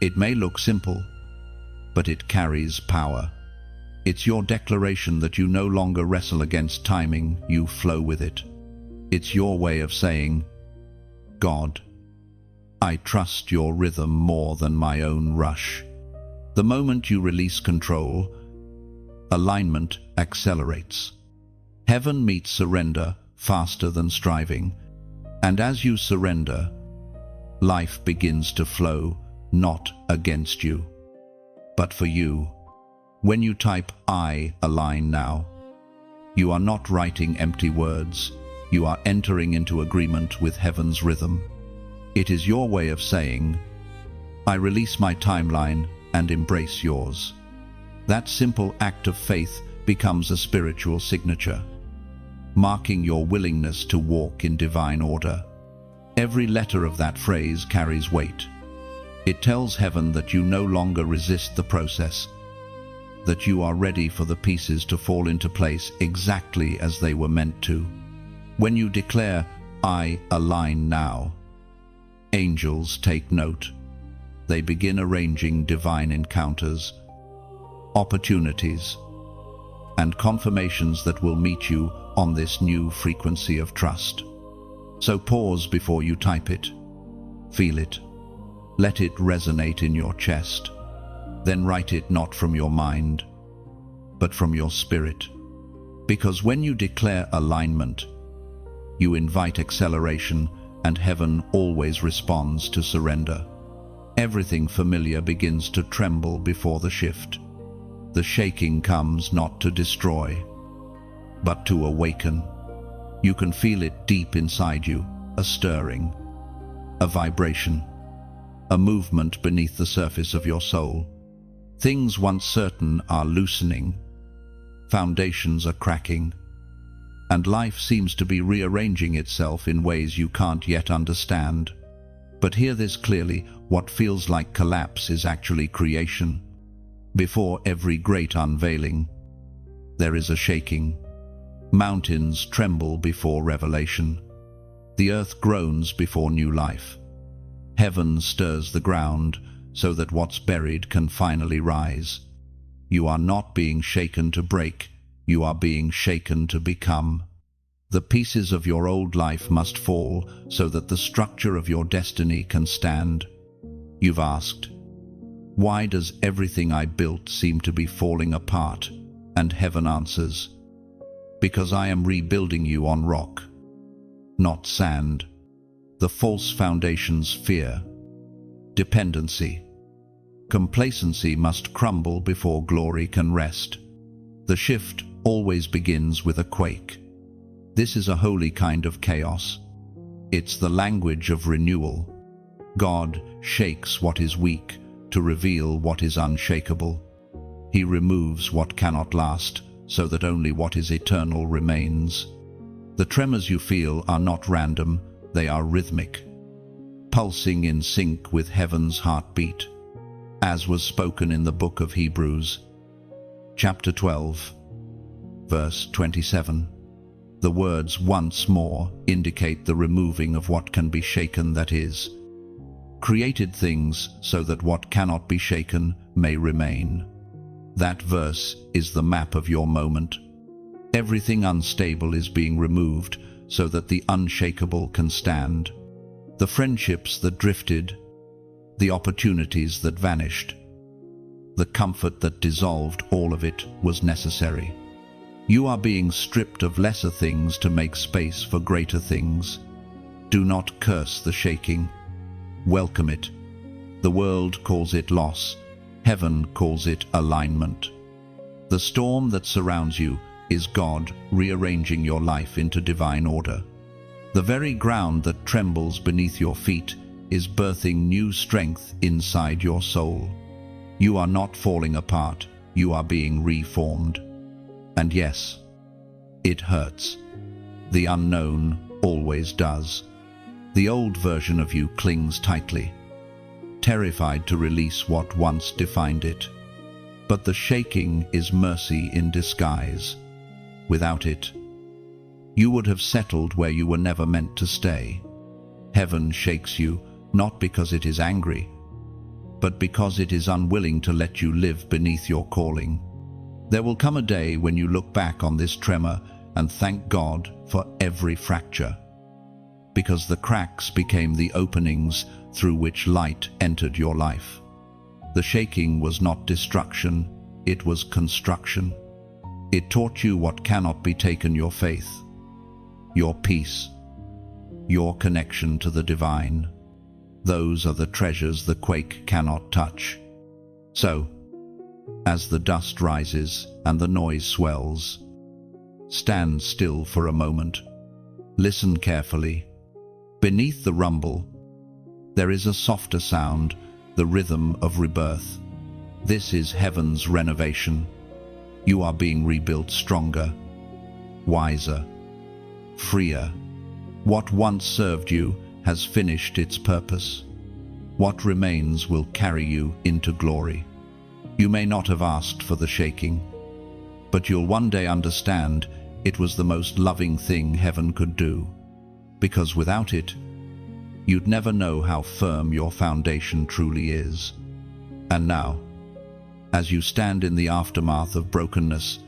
S1: It may look simple, but it carries power. It's your declaration that you no longer wrestle against timing, you flow with it. It's your way of saying, "God, I trust your rhythm more than my own rush." The moment you release control, alignment accelerates. Heaven meets surrender faster than striving. And as you surrender, life begins to flow, not against you, but for you. When you type "I align now," You are not writing empty words. You are entering into agreement with heaven's rhythm. It is your way of saying, I release my timeline and embrace yours. That simple act of faith becomes a spiritual signature, marking your willingness to walk in divine order. Every letter of that phrase carries weight. It tells heaven that you no longer resist the process, that you are ready for the pieces to fall into place exactly as they were meant to. When you declare, I align now, angels take note. They begin arranging divine encounters, opportunities, and confirmations that will meet you on this new frequency of trust. So pause before you type it. Feel it. Let it resonate in your chest. Then write it not from your mind, but from your spirit. Because when you declare alignment, you invite acceleration, and heaven always responds to surrender. Everything familiar begins to tremble before the shift. The shaking comes not to destroy, but to awaken. You can feel it deep inside you, a stirring, a vibration, a movement beneath the surface of your soul. Things once certain are loosening, foundations are cracking, and life seems to be rearranging itself in ways you can't yet understand. But hear this clearly, what feels like collapse is actually creation. Before every great unveiling, there is a shaking. Mountains tremble before revelation. The earth groans before new life. Heaven stirs the ground so that what's buried can finally rise. You are not being shaken to break, you are being shaken to become. The pieces of your old life must fall so that the structure of your destiny can stand. You've asked, why does everything I built seem to be falling apart? And heaven answers, because I am rebuilding you on rock, not sand. The false foundations fear, dependency, complacency must crumble before glory can rest. The shift always begins with a quake. This is a holy kind of chaos. It's the language of renewal. God shakes what is weak to reveal what is unshakable. He removes what cannot last so that only what is eternal remains. The tremors you feel are not random, they are rhythmic, pulsing in sync with heaven's heartbeat, as was spoken in the book of Hebrews, chapter 12, verse 27. The words once more indicate the removing of what can be shaken, that is, created things so that what cannot be shaken may remain. That verse is the map of your moment. Everything unstable is being removed so that the unshakable can stand. The friendships that drifted, the opportunities that vanished, the comfort that dissolved, all of it was necessary. You are being stripped of lesser things to make space for greater things. Do not curse the shaking. Welcome it. The world calls it loss. Heaven calls it alignment. The storm that surrounds you is God rearranging your life into divine order. The very ground that trembles beneath your feet is birthing new strength inside your soul. You are not falling apart, you are being reformed. And yes, it hurts. The unknown always does. The old version of you clings tightly, terrified to release what once defined it. But the shaking is mercy in disguise. Without it, you would have settled where you were never meant to stay. Heaven shakes you, not because it is angry, but because it is unwilling to let you live beneath your calling. There will come a day when you look back on this tremor and thank God for every fracture, because the cracks became the openings through which light entered your life. The shaking was not destruction, it was construction. It taught you what cannot be taken: your faith, your peace, your connection to the divine. Those are the treasures the quake cannot touch. So, as the dust rises and the noise swells, Stand still for a moment. Listen carefully. Beneath the rumble, there is a softer sound, the rhythm of rebirth. This is heaven's renovation. You are being rebuilt stronger, wiser, freer. What once served you has finished its purpose. What remains will carry you into glory. You may not have asked for the shaking, but you'll one day understand it was the most loving thing heaven could do, because without it, you'd never know how firm your foundation truly is. And now, as you stand in the aftermath of brokenness,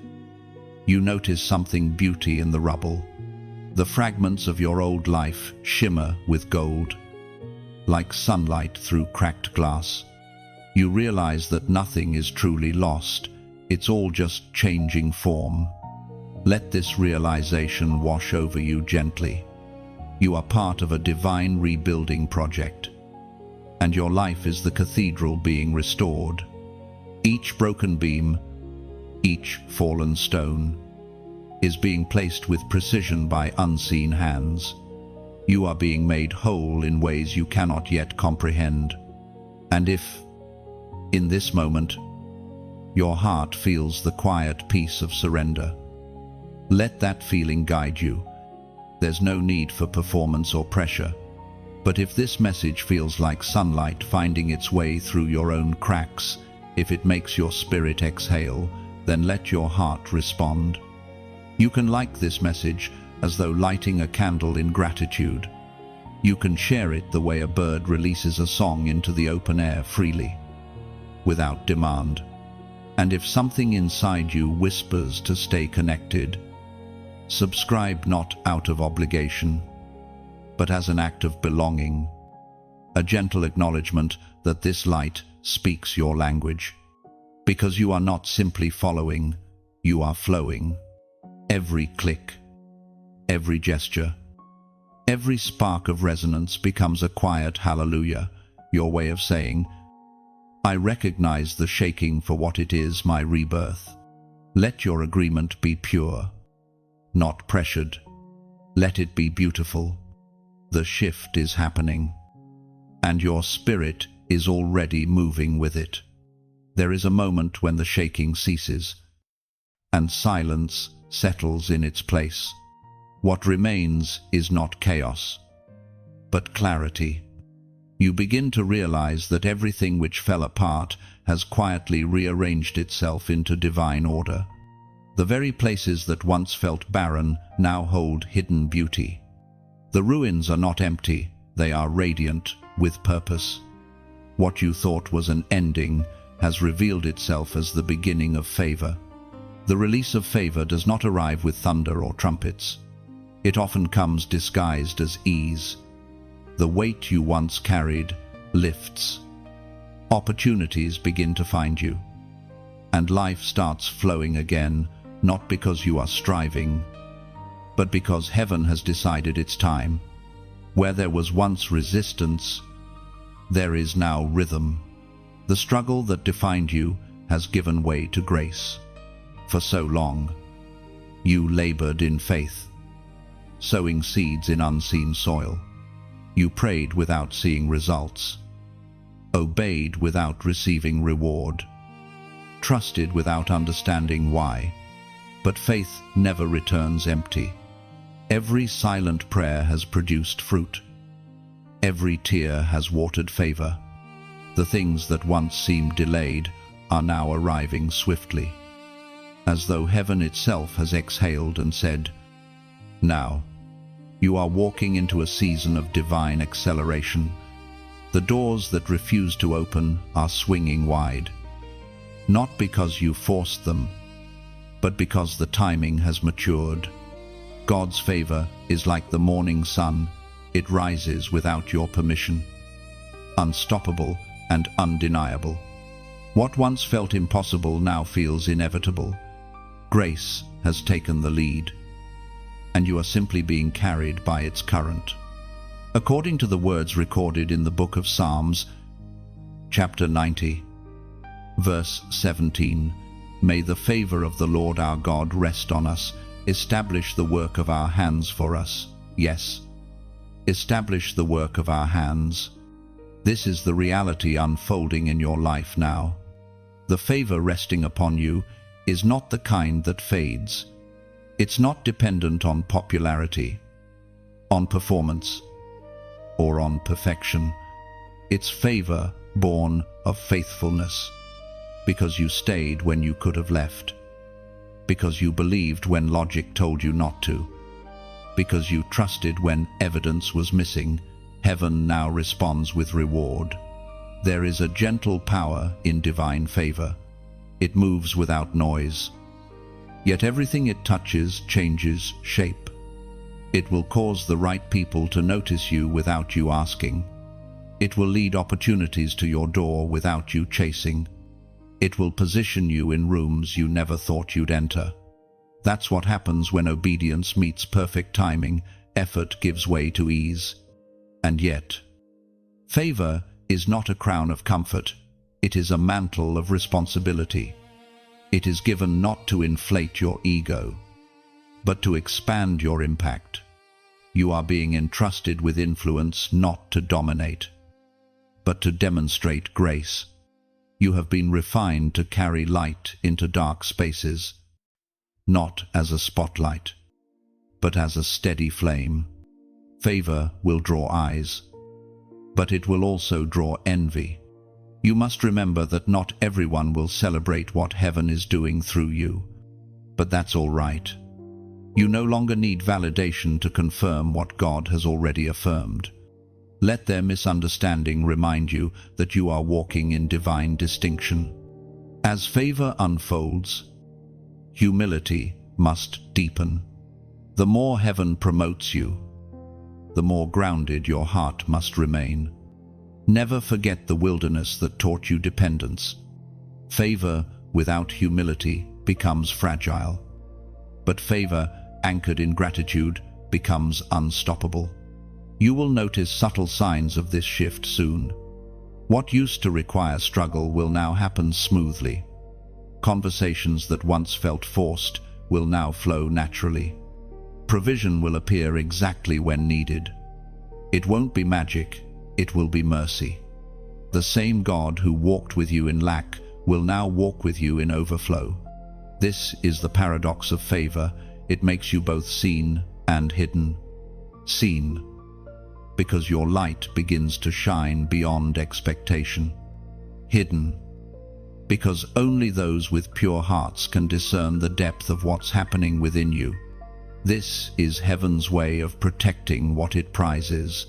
S1: you notice something beauty in the rubble. The fragments of your old life shimmer with gold, like sunlight through cracked glass. You realize that nothing is truly lost, it's all just changing form. Let this realization wash over you gently. You are part of a divine rebuilding project, and your life is the cathedral being restored. Each broken beam, each fallen stone, is being placed with precision by unseen hands. You are being made whole in ways you cannot yet comprehend. And if, in this moment, your heart feels the quiet peace of surrender, let that feeling guide you. There's no need for performance or pressure. But if this message feels like sunlight finding its way through your own cracks, if it makes your spirit exhale, then let your heart respond. You can like this message as though lighting a candle in gratitude. You can share it the way a bird releases a song into the open air freely, without demand. And if something inside you whispers to stay connected, subscribe not out of obligation, but as an act of belonging, a gentle acknowledgement that this light speaks your language. Because you are not simply following, you are flowing. Every click, every gesture, every spark of resonance becomes a quiet hallelujah, your way of saying, I recognize the shaking for what it is, my rebirth. Let your agreement be pure, not pressured. Let it be beautiful. The shift is happening, and your spirit is already moving with it. There is a moment when the shaking ceases, and silence settles in its place. What remains is not chaos, but clarity. You begin to realize that everything which fell apart has quietly rearranged itself into divine order. The very places that once felt barren now hold hidden beauty. The ruins are not empty, they are radiant with purpose. What you thought was an ending has revealed itself as the beginning of favor. The release of favor does not arrive with thunder or trumpets. It often comes disguised as ease. The weight you once carried lifts. Opportunities begin to find you, and life starts flowing again, not because you are striving, but because heaven has decided it's time. Where there was once resistance, there is now rhythm. The struggle that defined you has given way to grace. For so long, you labored in faith, sowing seeds in unseen soil. You prayed without seeing results, obeyed without receiving reward, trusted without understanding why. But faith never returns empty. Every silent prayer has produced fruit. Every tear has watered favor. The things that once seemed delayed are now arriving swiftly, as though heaven itself has exhaled and said, now, you are walking into a season of divine acceleration. The doors that refuse to open are swinging wide, not because you forced them, but because the timing has matured. God's favor is like the morning sun. It rises without your permission, unstoppable and undeniable. What once felt impossible now feels inevitable. Grace has taken the lead, and you are simply being carried by its current. According to the words recorded in the book of Psalms, chapter 90, verse 17, may the favor of the Lord our God rest on us establish the work of our hands for us. Yes, establish the work of our hands. This is the reality unfolding in your life now. The favor resting upon you is not the kind that fades. It's not dependent on popularity, on performance, or on perfection. It's favor born of faithfulness, because you stayed when you could have left, because you believed when logic told you not to, because you trusted when evidence was missing. Heaven now responds with reward. There is a gentle power in divine favor. It moves without noise. Yet everything it touches changes shape. It will cause the right people to notice you without you asking. It will lead opportunities to your door without you chasing. It will position you in rooms you never thought you'd enter. That's what happens when obedience meets perfect timing. Effort gives way to ease. And yet, favor is not a crown of comfort. It is a mantle of responsibility. It is given not to inflate your ego, but to expand your impact. You are being entrusted with influence not to dominate, but to demonstrate grace. You have been refined to carry light into dark spaces, not as a spotlight, but as a steady flame. Favor will draw eyes, but it will also draw envy. You must remember that not everyone will celebrate what heaven is doing through you, but that's all right. You no longer need validation to confirm what God has already affirmed. Let their misunderstanding remind you that you are walking in divine distinction. As favor unfolds, humility must deepen. The more heaven promotes you, the more grounded your heart must remain. Never forget the wilderness that taught you dependence. Favor without humility becomes fragile, but favor anchored in gratitude becomes unstoppable. You will notice subtle signs of this shift soon. What used to require struggle will now happen smoothly. Conversations that once felt forced will now flow naturally. Provision will appear exactly when needed. It won't be magic, it will be mercy. The same God who walked with you in lack will now walk with you in overflow. This is the paradox of favor. It makes you both seen and hidden. Seen, because your light begins to shine beyond expectation. Hidden, because only those with pure hearts can discern the depth of what's happening within you. This is heaven's way of protecting what it prizes.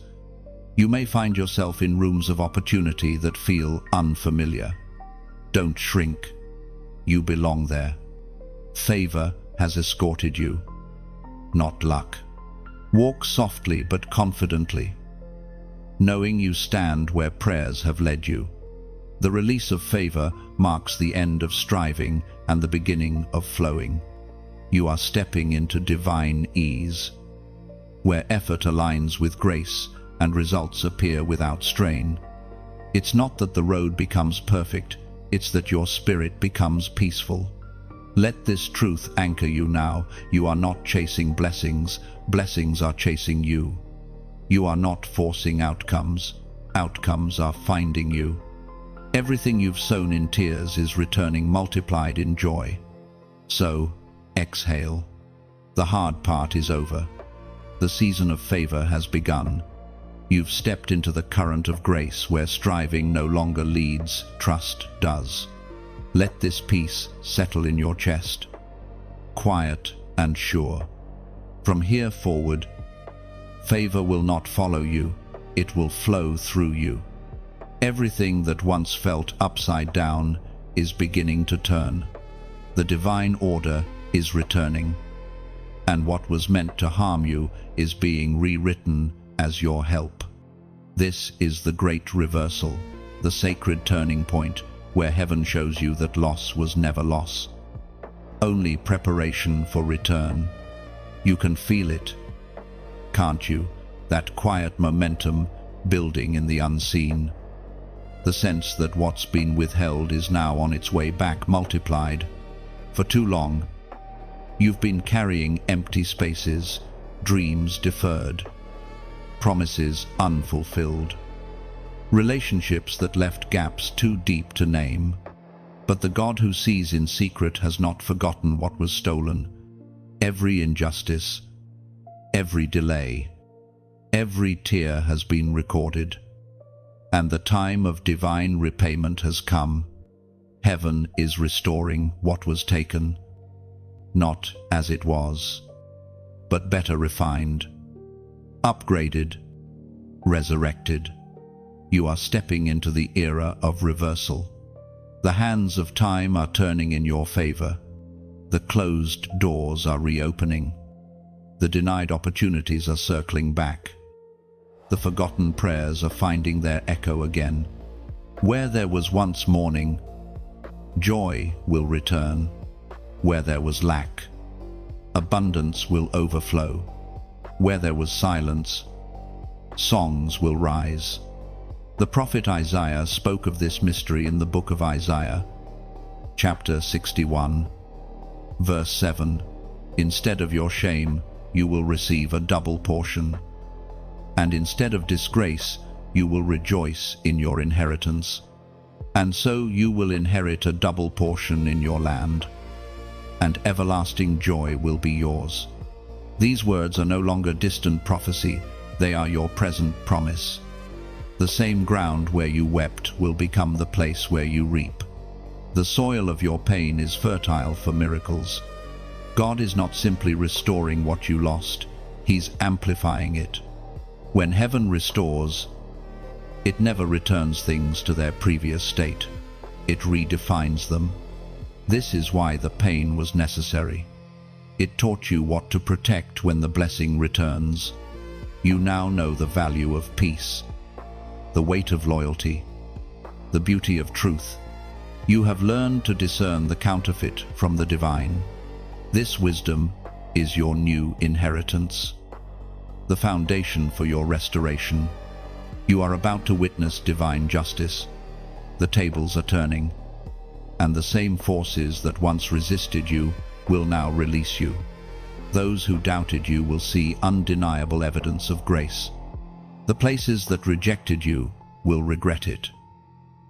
S1: You may find yourself in rooms of opportunity that feel unfamiliar. Don't shrink. You belong there. Favor has escorted you, not luck. Walk softly but confidently, knowing you stand where prayers have led you. The release of favor marks the end of striving and the beginning of flowing. You are stepping into divine ease, where effort aligns with grace and results appear without strain. It's not that the road becomes perfect, it's that your spirit becomes peaceful. Let this truth anchor you now. You are not chasing blessings, blessings are chasing you. You are not forcing outcomes, outcomes are finding you. Everything you've sown in tears is returning multiplied in joy. So, exhale. The hard part is over. The season of favor has begun. You've stepped into the current of grace where striving no longer leads, trust does. Let this peace settle in your chest, quiet and sure. From here forward, favor will not follow you, it will flow through you. Everything that once felt upside down is beginning to turn. The divine order is returning, and what was meant to harm you is being rewritten as your help. This is the great reversal, the sacred turning point, where heaven shows you that loss was never loss, only preparation for return. You can feel it, can't you? That quiet momentum building in the unseen. The sense that what's been withheld is now on its way back multiplied. For too long, You've been carrying empty spaces, dreams deferred, promises unfulfilled, relationships that left gaps too deep to name. But the God who sees in secret has not forgotten what was stolen. Every injustice, every delay, every tear has been recorded, and the time of divine repayment has come. Heaven is restoring what was taken, not as it was, but better refined, upgraded, resurrected. You are stepping into the era of reversal. The hands of time are turning in your favor. The closed doors are reopening. The denied opportunities are circling back. The forgotten prayers are finding their echo again. Where there was once mourning, joy will return. Where there was lack, abundance will overflow. Where there was silence, songs will rise. The prophet Isaiah spoke of this mystery in the book of Isaiah, chapter 61, verse 7. Instead of your shame, you will receive a double portion, and instead of disgrace, you will rejoice in your inheritance. And so you will inherit a double portion in your land, and everlasting joy will be yours. These words are no longer distant prophecy, they are your present promise. The same ground where you wept will become the place where you reap. The soil of your pain is fertile for miracles. God is not simply restoring what you lost, He's amplifying it. When heaven restores, it never returns things to their previous state. It redefines them. This is why the pain was necessary. It taught you what to protect when the blessing returns. You now know the value of peace, the weight of loyalty, the beauty of truth. You have learned to discern the counterfeit from the divine. This wisdom is your new inheritance, the foundation for your restoration. You are about to witness divine justice. The tables are turning, and the same forces that once resisted you will now release you. Those who doubted you will see undeniable evidence of grace. The places that rejected you will regret it,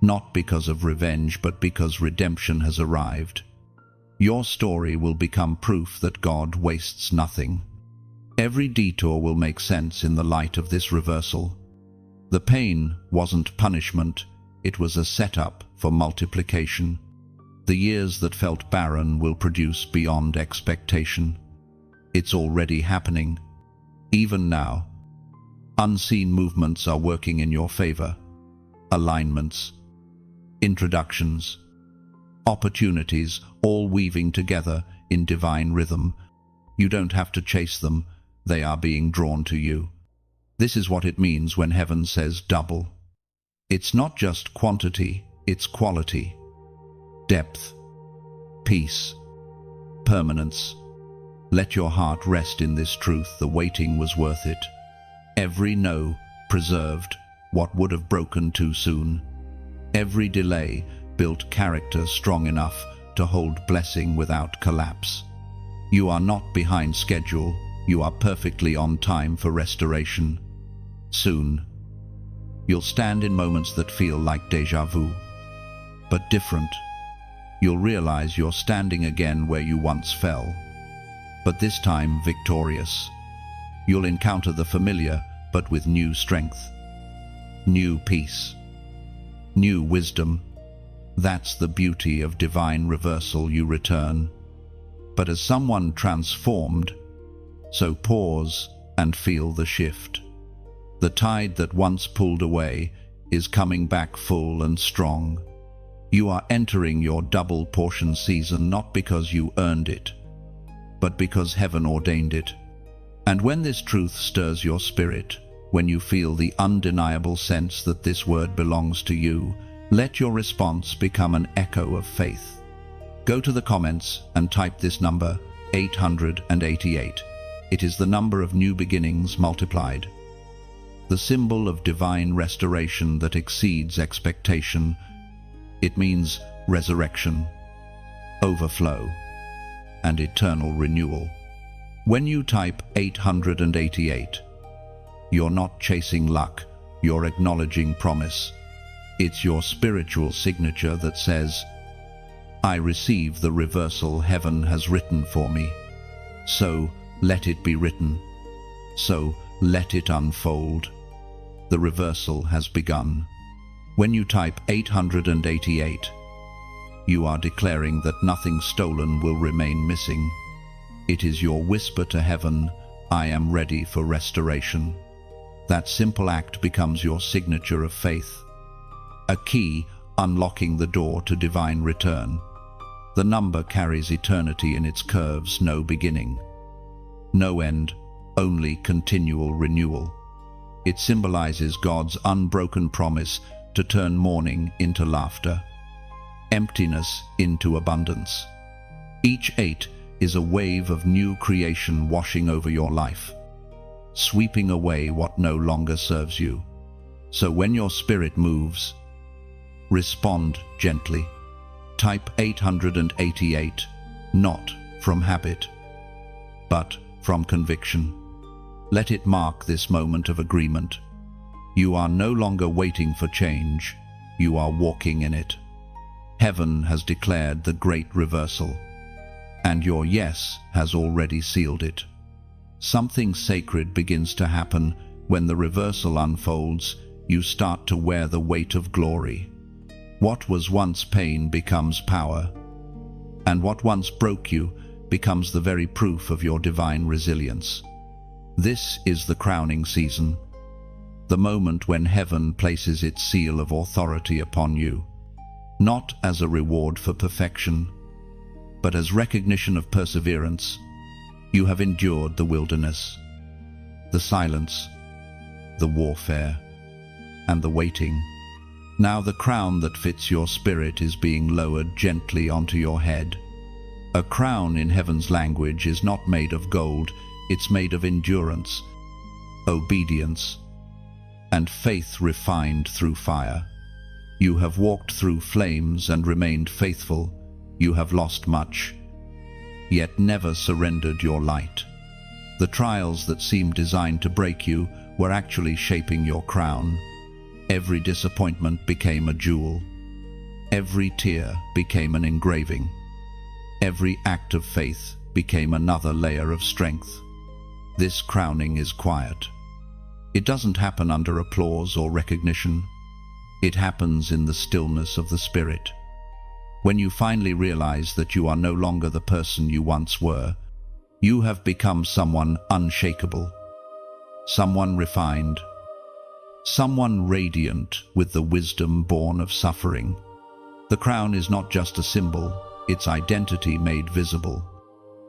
S1: not because of revenge, but because redemption has arrived. Your story will become proof that God wastes nothing. Every detour will make sense in the light of this reversal. The pain wasn't punishment, it was a setup for multiplication. The years that felt barren will produce beyond expectation. It's already happening. Even now, unseen movements are working in your favor. Alignments, introductions, opportunities, all weaving together in divine rhythm. You don't have to chase them, they are being drawn to you. This is what it means when heaven says double. It's not just quantity, it's quality. Depth, peace, permanence. Let your heart rest in this truth. The waiting was worth it. Every no preserved what would have broken too soon. Every delay built character strong enough to hold blessing without collapse. You are not behind schedule, you are perfectly on time for restoration. Soon, you'll stand in moments that feel like déjà vu, but different. You'll realize you're standing again where you once fell, but this time victorious. You'll encounter the familiar, but with new strength, new peace, new wisdom. That's the beauty of divine reversal. You return, but as someone transformed. So pause and feel the shift. The tide that once pulled away is coming back full and strong. You are entering your double portion season not because you earned it, but because heaven ordained it. And when this truth stirs your spirit, when you feel the undeniable sense that this word belongs to you, let your response become an echo of faith. Go to the comments and type this number, 888. It is the number of new beginnings multiplied. The symbol of divine restoration that exceeds expectation. It means resurrection, overflow, and eternal renewal. When you type 888, you're not chasing luck, you're acknowledging promise. It's your spiritual signature that says, I receive the reversal heaven has written for me. So let it be written. So let it unfold. The reversal has begun. When you type 888, you are declaring that nothing stolen will remain missing. It is your whisper to heaven, I am ready for restoration. That simple act becomes your signature of faith, a key unlocking the door to divine return. The number carries eternity in its curves, no beginning, no end, only continual renewal. It symbolizes God's unbroken promise to turn mourning into laughter, emptiness into abundance. Each 8 is a wave of new creation washing over your life, sweeping away what no longer serves you. So when your spirit moves, respond gently. Type 888, not from habit, but from conviction. Let it mark this moment of agreement. You are no longer waiting for change, you are walking in it. Heaven has declared the great reversal, and your yes has already sealed it. Something sacred begins to happen when the reversal unfolds. You start to wear the weight of glory. What was once pain becomes power, and what once broke you becomes the very proof of your divine resilience. This is the crowning season, the moment when heaven places its seal of authority upon you, not as a reward for perfection, but as recognition of perseverance. You have endured the wilderness, the silence, the warfare, and the waiting. Now the crown that fits your spirit is being lowered gently onto your head. A crown in heaven's language is not made of gold, it's made of endurance, obedience, and faith refined through fire. You have walked through flames and remained faithful. You have lost much, yet never surrendered your light. The trials that seemed designed to break you were actually shaping your crown. Every disappointment became a jewel. Every tear became an engraving. Every act of faith became another layer of strength. This crowning is quiet. It doesn't happen under applause or recognition. It happens in the stillness of the spirit. When you finally realize that you are no longer the person you once were, you have become someone unshakable, someone refined, someone radiant with the wisdom born of suffering. The crown is not just a symbol, it's identity made visible.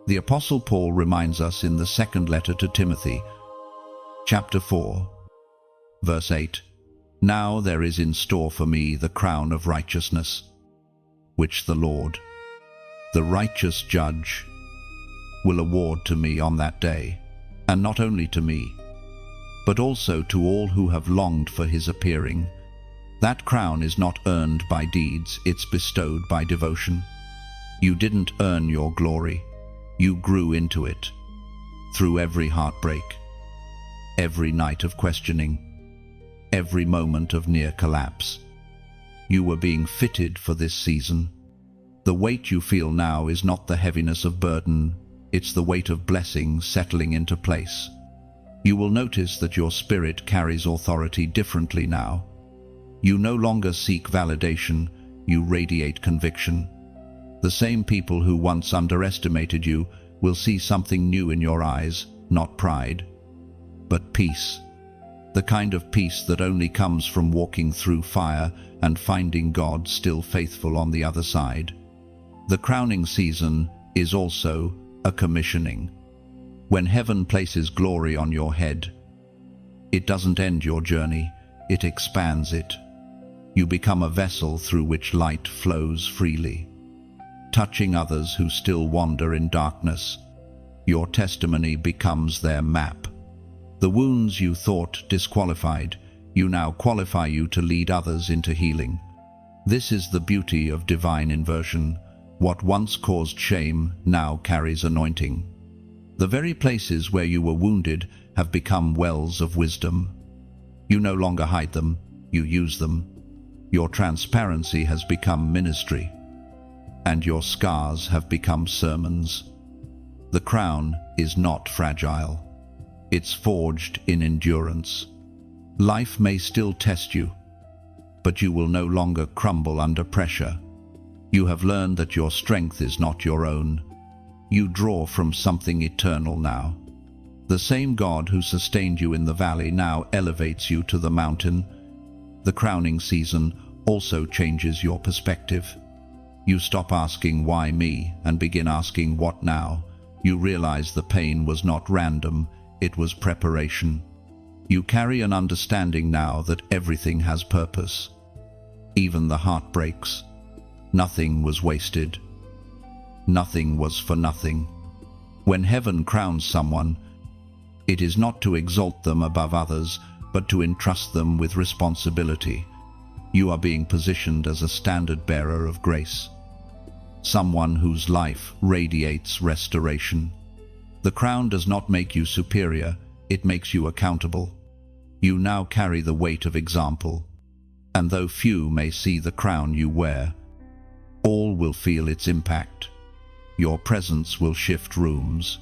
S1: The Apostle Paul reminds us in the second letter to Timothy, chapter 4, verse 8, Now there is in store for me the crown of righteousness, which the Lord, the righteous judge, will award to me on that day, and not only to me, but also to all who have longed for his appearing. That crown is not earned by deeds, it's bestowed by devotion. You didn't earn your glory, you grew into it. Through every heartbreak, every night of questioning, every moment of near collapse, you were being fitted for this season. The weight you feel now is not the heaviness of burden, it's the weight of blessing settling into place. You will notice that your spirit carries authority differently now. You no longer seek validation, you radiate conviction. The same people who once underestimated you will see something new in your eyes, not pride, but peace. The kind of peace that only comes from walking through fire and finding God still faithful on the other side. The crowning season is also a commissioning. When heaven places glory on your head, it doesn't end your journey, it expands it. You become a vessel through which light flows freely, touching others who still wander in darkness. Your testimony becomes their map. The wounds you thought disqualified, you now qualify you to lead others into healing. This is the beauty of divine inversion. What once caused shame now carries anointing. The very places where you were wounded have become wells of wisdom. You no longer hide them, you use them. Your transparency has become ministry, and your scars have become sermons. The crown is not fragile. It's forged in endurance. Life may still test you, but you will no longer crumble under pressure. You have learned that your strength is not your own. You draw from something eternal now. The same God who sustained you in the valley now elevates you to the mountain. The crowning season also changes your perspective. You stop asking why me and begin asking what now. You realize the pain was not random, it was preparation. You carry an understanding now that everything has purpose. Even the heartbreaks. Nothing was wasted. Nothing was for nothing. When heaven crowns someone, it is not to exalt them above others, but to entrust them with responsibility. You are being positioned as a standard bearer of grace. Someone whose life radiates restoration. The crown does not make you superior, it makes you accountable. You now carry the weight of example, and though few may see the crown you wear, all will feel its impact. Your presence will shift rooms.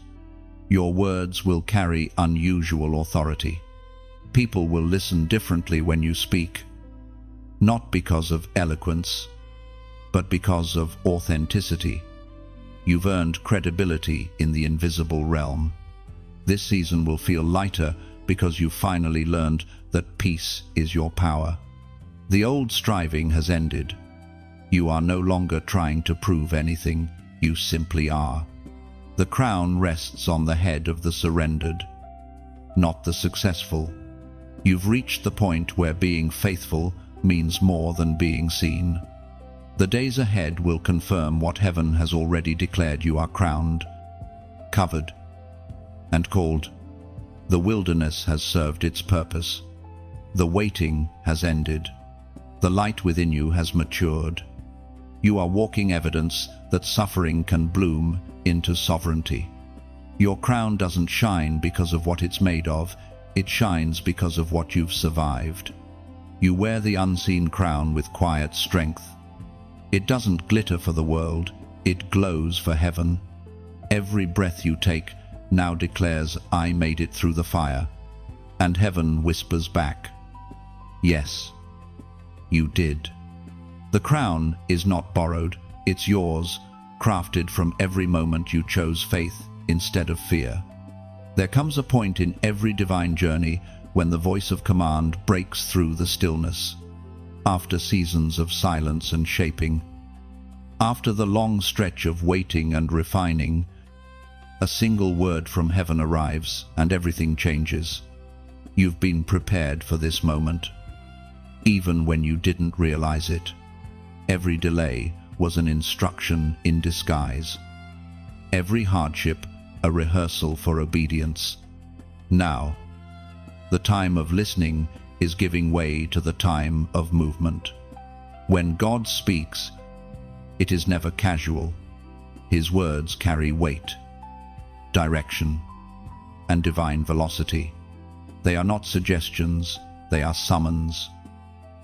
S1: Your words will carry unusual authority. People will listen differently when you speak, not because of eloquence, but because of authenticity. You've earned credibility in the invisible realm. This season will feel lighter because you finally learned that peace is your power. The old striving has ended. You are no longer trying to prove anything, you simply are. The crown rests on the head of the surrendered, not the successful. You've reached the point where being faithful means more than being seen. The days ahead will confirm what heaven has already declared. You are crowned, covered, and called. The wilderness has served its purpose. The waiting has ended. The light within you has matured. You are walking evidence that suffering can bloom into sovereignty. Your crown doesn't shine because of what it's made of, it shines because of what you've survived. You wear the unseen crown with quiet strength. It doesn't glitter for the world, it glows for heaven. Every breath you take now declares, I made it through the fire. And heaven whispers back, yes, you did. The crown is not borrowed, it's yours, crafted from every moment you chose faith instead of fear. There comes a point in every divine journey when the voice of command breaks through the stillness. After seasons of silence and shaping, after the long stretch of waiting and refining, a single word from heaven arrives and everything changes. You've been prepared for this moment, even when you didn't realize it. Every delay was an instruction in disguise. Every hardship a rehearsal for obedience. Now, the time of listening is giving way to the time of movement. When God speaks, it is never casual. His words carry weight, direction, and divine velocity. They are not suggestions, they are summons.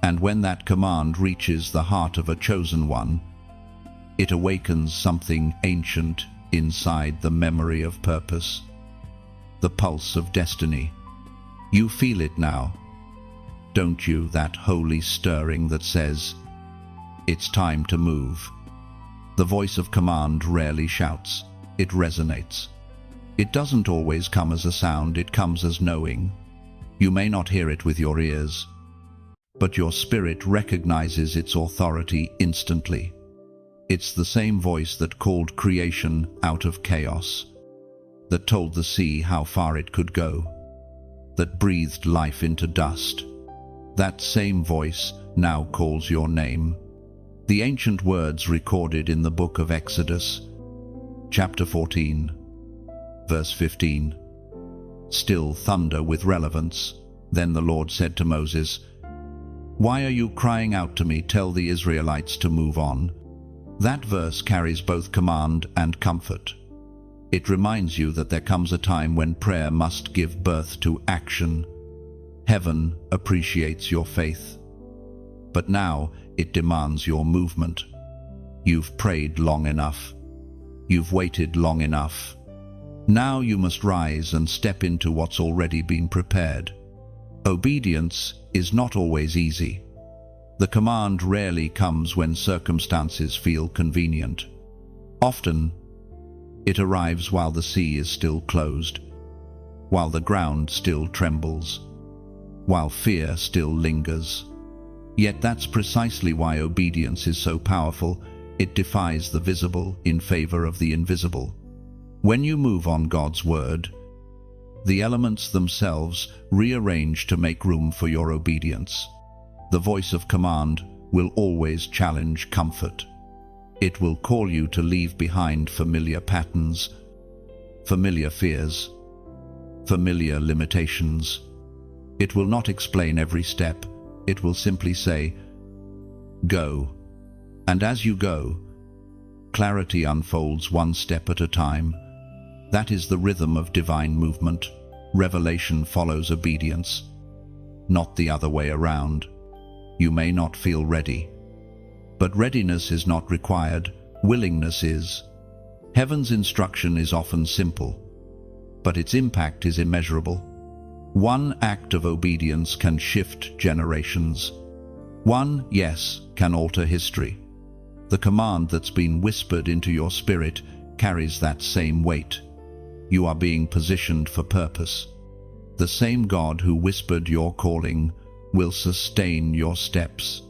S1: And when that command reaches the heart of a chosen one, it awakens something ancient inside the memory of purpose, the pulse of destiny. You feel it now, don't you, that holy stirring that says, it's time to move. The voice of command rarely shouts, it resonates. It doesn't always come as a sound, it comes as knowing. You may not hear it with your ears, but your spirit recognizes its authority instantly. It's the same voice that called creation out of chaos, that told the sea how far it could go, that breathed life into dust. That same voice now calls your name. The ancient words recorded in the book of Exodus, chapter 14, verse 15. Still thunder with relevance. Then the Lord said to Moses, "Why are you crying out to me? Tell the Israelites to move on. That verse carries both command and comfort. It reminds you that there comes a time when prayer must give birth to action. Heaven appreciates your faith, but now it demands your movement. You've prayed long enough. You've waited long enough. Now you must rise and step into what's already been prepared. Obedience is not always easy. The command rarely comes when circumstances feel convenient. Often, it arrives while the sea is still closed, while the ground still trembles, while fear still lingers. Yet that's precisely why obedience is so powerful. It defies the visible in favor of the invisible. When you move on God's word, the elements themselves rearrange to make room for your obedience. The voice of command will always challenge comfort. It will call you to leave behind familiar patterns, familiar fears, familiar limitations. It will not explain every step. It will simply say, "Go." And as you go, clarity unfolds one step at a time. That is the rhythm of divine movement. Revelation follows obedience, not the other way around. You may not feel ready, but readiness is not required. Willingness is. Heaven's instruction is often simple, but its impact is immeasurable. One act of obedience can shift generations. One yes can alter history. The command that's been whispered into your spirit carries that same weight. You are being positioned for purpose. The same God who whispered your calling will sustain your steps.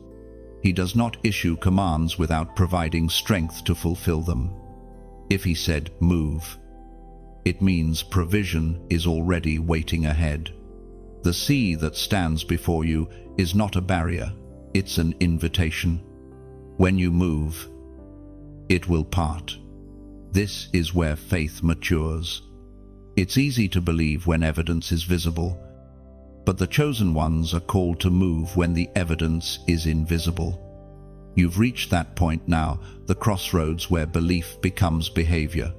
S1: He does not issue commands without providing strength to fulfill them. If he said, "Move," it means provision is already waiting ahead. The sea that stands before you is not a barrier, it's an invitation. When you move, it will part. This is where faith matures. It's easy to believe when evidence is visible, but the chosen ones are called to move when the evidence is invisible. You've reached that point now, the crossroads where belief becomes behavior.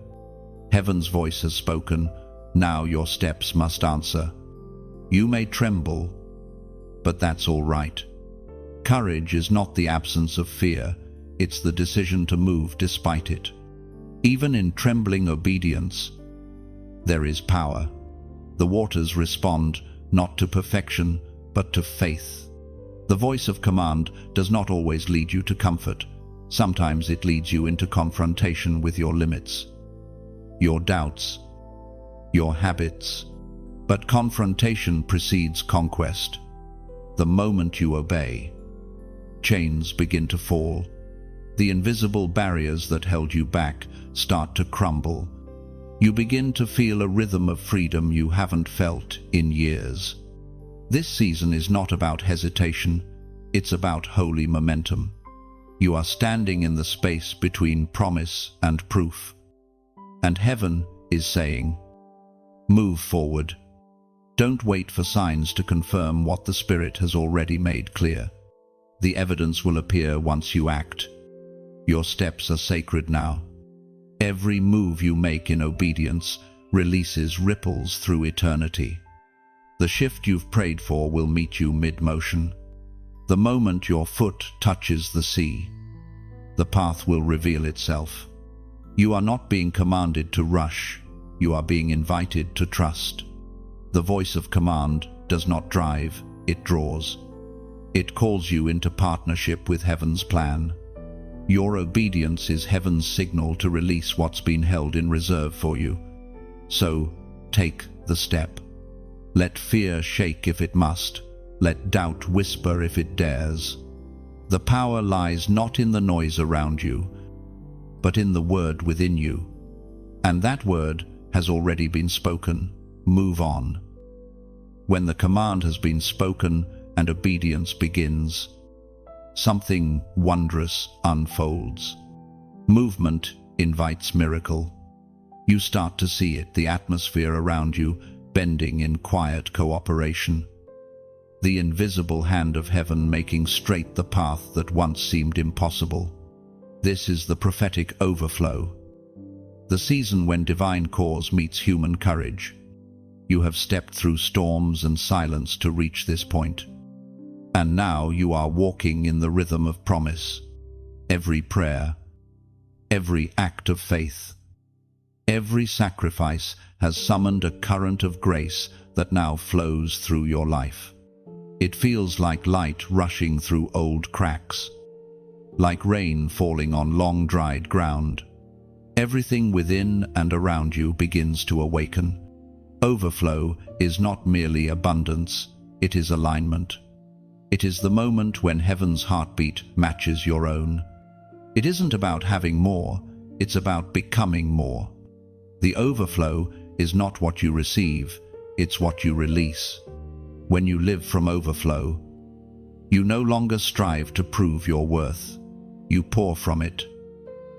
S1: Heaven's voice has spoken, now your steps must answer. You may tremble, but that's all right. Courage is not the absence of fear, it's the decision to move despite it. Even in trembling obedience, there is power. The waters respond not to perfection, but to faith. The voice of command does not always lead you to comfort. Sometimes it leads you into confrontation with your limits, your doubts, your habits. But confrontation precedes conquest. The moment you obey, chains begin to fall. The invisible barriers that held you back start to crumble. You begin to feel a rhythm of freedom you haven't felt in years. This season is not about hesitation, it's about holy momentum. You are standing in the space between promise and proof. And heaven is saying, move forward. Don't wait for signs to confirm what the Spirit has already made clear. The evidence will appear once you act. Your steps are sacred now. Every move you make in obedience releases ripples through eternity. The shift you've prayed for will meet you mid-motion. The moment your foot touches the sea, the path will reveal itself. You are not being commanded to rush, you are being invited to trust. The voice of command does not drive, it draws. It calls you into partnership with heaven's plan. Your obedience is heaven's signal to release what's been held in reserve for you. So, take the step. Let fear shake if it must. Let doubt whisper if it dares. The power lies not in the noise around you, but in the word within you. And that word has already been spoken. Move on. When the command has been spoken and obedience begins, something wondrous unfolds. Movement invites miracle. You start to see it, the atmosphere around you bending in quiet cooperation. The invisible hand of heaven making straight the path that once seemed impossible. This is the prophetic overflow, the season when divine cause meets human courage. You have stepped through storms and silence to reach this point. And now you are walking in the rhythm of promise. Every prayer, every act of faith, every sacrifice has summoned a current of grace that now flows through your life. It feels like light rushing through old cracks, like rain falling on long-dried ground. Everything within and around you begins to awaken. Overflow is not merely abundance, it is alignment. It is the moment when heaven's heartbeat matches your own. It isn't about having more, it's about becoming more. The overflow is not what you receive, it's what you release. When you live from overflow, you no longer strive to prove your worth. You pour from it.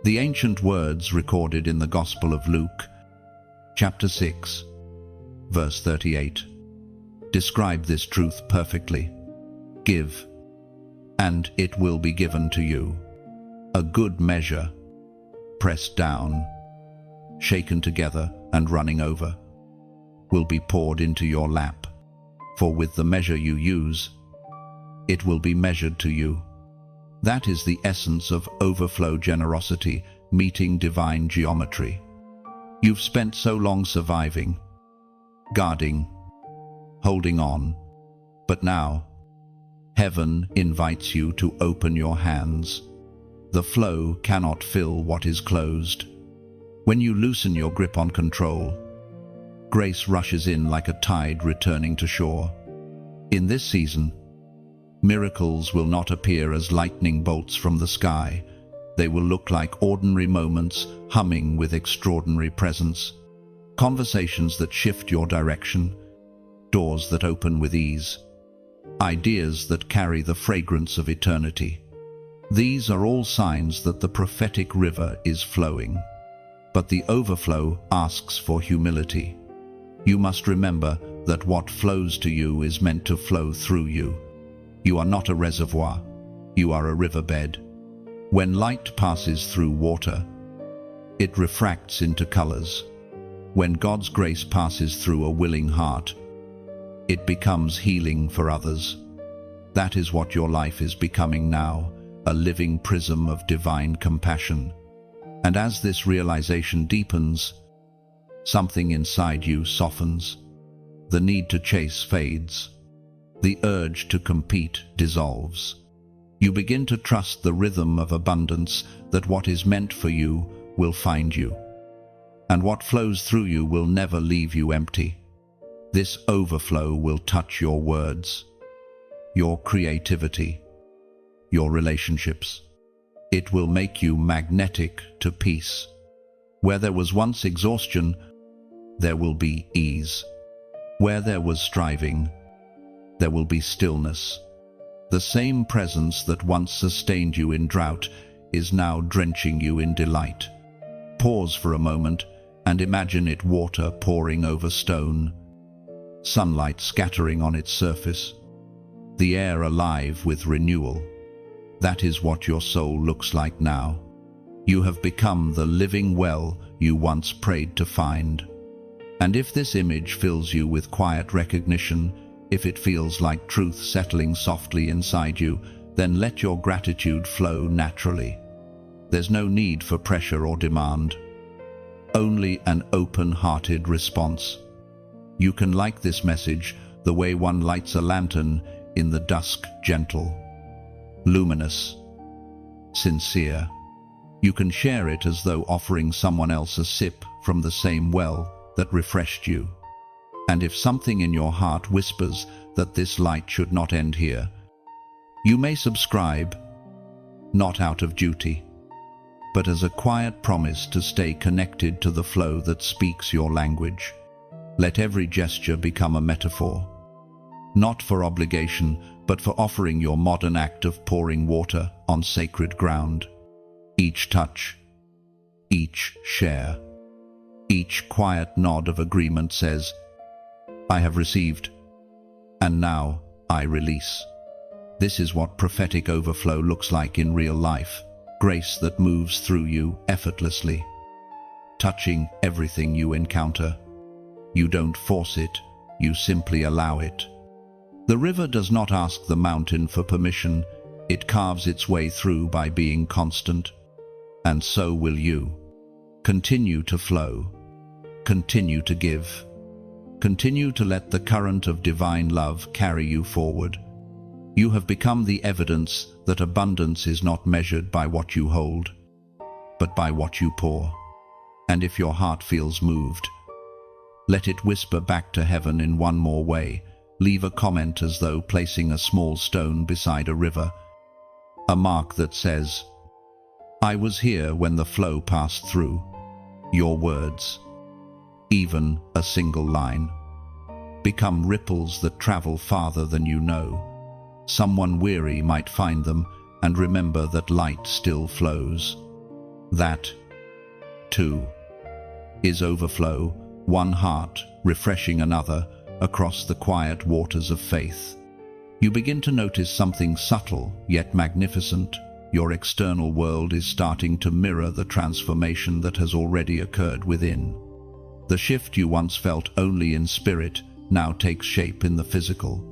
S1: The ancient words recorded in the Gospel of Luke, chapter 6, verse 38, describe this truth perfectly. Give, and it will be given to you. A good measure, pressed down, shaken together and running over, will be poured into your lap. For with the measure you use, it will be measured to you. That is the essence of overflow generosity, meeting divine geometry. You've spent so long surviving, guarding, holding on, but now, heaven invites you to open your hands. The flow cannot fill what is closed. When you loosen your grip on control, grace rushes in like a tide returning to shore. In this season, miracles will not appear as lightning bolts from the sky. They will look like ordinary moments humming with extraordinary presence. Conversations that shift your direction, doors that open with ease, ideas that carry the fragrance of eternity. These are all signs that the prophetic river is flowing. But the overflow asks for humility. You must remember that what flows to you is meant to flow through you. You are not a reservoir, you are a riverbed. When light passes through water, it refracts into colors. When God's grace passes through a willing heart, it becomes healing for others. That is what your life is becoming now, a living prism of divine compassion. And as this realization deepens, something inside you softens. The need to chase fades. The urge to compete dissolves. You begin to trust the rhythm of abundance, that what is meant for you will find you. And what flows through you will never leave you empty. This overflow will touch your words, your creativity, your relationships. It will make you magnetic to peace. Where there was once exhaustion, there will be ease. Where there was striving, there will be stillness. The same presence that once sustained you in drought is now drenching you in delight. Pause for a moment and imagine it water pouring over stone, sunlight scattering on its surface, the air alive with renewal. That is what your soul looks like now. You have become the living well you once prayed to find. And if this image fills you with quiet recognition, if it feels like truth settling softly inside you, then let your gratitude flow naturally. There's no need for pressure or demand, only an open-hearted response. You can like this message the way one lights a lantern in the dusk, gentle, luminous, sincere. You can share it as though offering someone else a sip from the same well that refreshed you. And if something in your heart whispers that this light should not end here, you may subscribe, not out of duty, but as a quiet promise to stay connected to the flow that speaks your language. Let every gesture become a metaphor, not for obligation, but for offering your modern act of pouring water on sacred ground. Each touch, each share, each quiet nod of agreement says, I have received, and now I release. This is what prophetic overflow looks like in real life. grace that moves through you effortlessly, touching everything you encounter. You don't force it, you simply allow it. The river does not ask the mountain for permission, it carves its way through by being constant. And so will you. Continue to flow. Continue to give. Continue to let the current of divine love carry you forward. You have become the evidence that abundance is not measured by what you hold, but by what you pour. And if your heart feels moved, let it whisper back to heaven in one more way. Leave a comment as though placing a small stone beside a river, a mark that says, "I was here when the flow passed through." Your words, even a single line, become ripples that travel farther than you know. Someone weary might find them and remember that light still flows. That, too, is overflow, one heart refreshing another across the quiet waters of faith. You begin to notice something subtle yet magnificent. Your external world is starting to mirror the transformation that has already occurred within. The shift you once felt only in spirit now takes shape in the physical.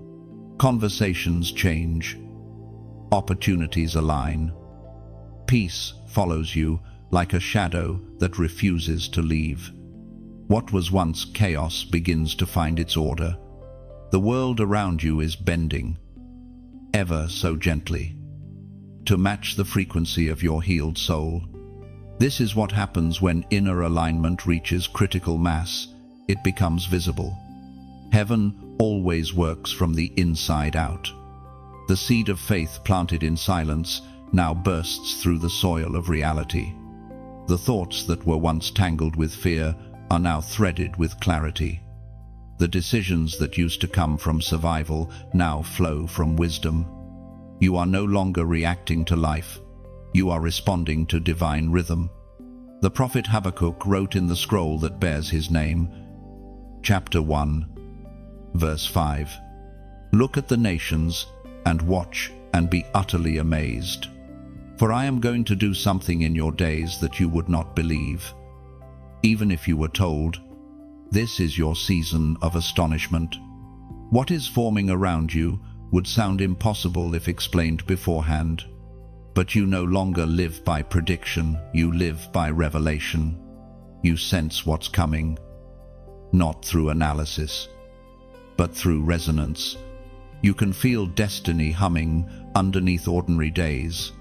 S1: Conversations change. Opportunities align. Peace follows you like a shadow that refuses to leave. What was once chaos begins to find its order. The world around you is bending, ever so gently, to match the frequency of your healed soul. This is what happens when inner alignment reaches critical mass. It becomes visible. Heaven always works from the inside out. The seed of faith planted in silence now bursts through the soil of reality. The thoughts that were once tangled with fear are now threaded with clarity. The decisions that used to come from survival now flow from wisdom. You are no longer reacting to life. You are responding to divine rhythm. The prophet Habakkuk wrote in the scroll that bears his name, chapter 1, verse 5, "Look at the nations and watch and be utterly amazed. For I am going to do something in your days that you would not believe, even if you were told. This is your season of astonishment. What is forming around you would sound impossible if explained beforehand. But you no longer live by prediction, you live by revelation. You sense what's coming, not through analysis, but through resonance. You can feel destiny humming underneath ordinary days,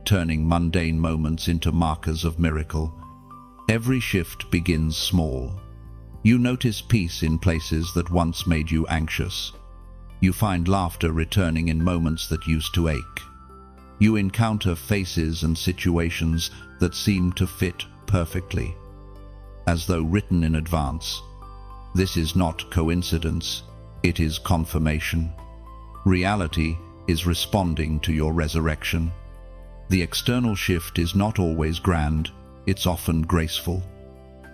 S1: turning mundane moments into markers of miracle. Every shift begins small. You notice peace in places that once made you anxious. You find laughter returning in moments that used to ache. You encounter faces and situations that seem to fit perfectly, as though written in advance. This is not coincidence, it is confirmation. Reality is responding to your resurrection. The external shift is not always grand, it's often graceful.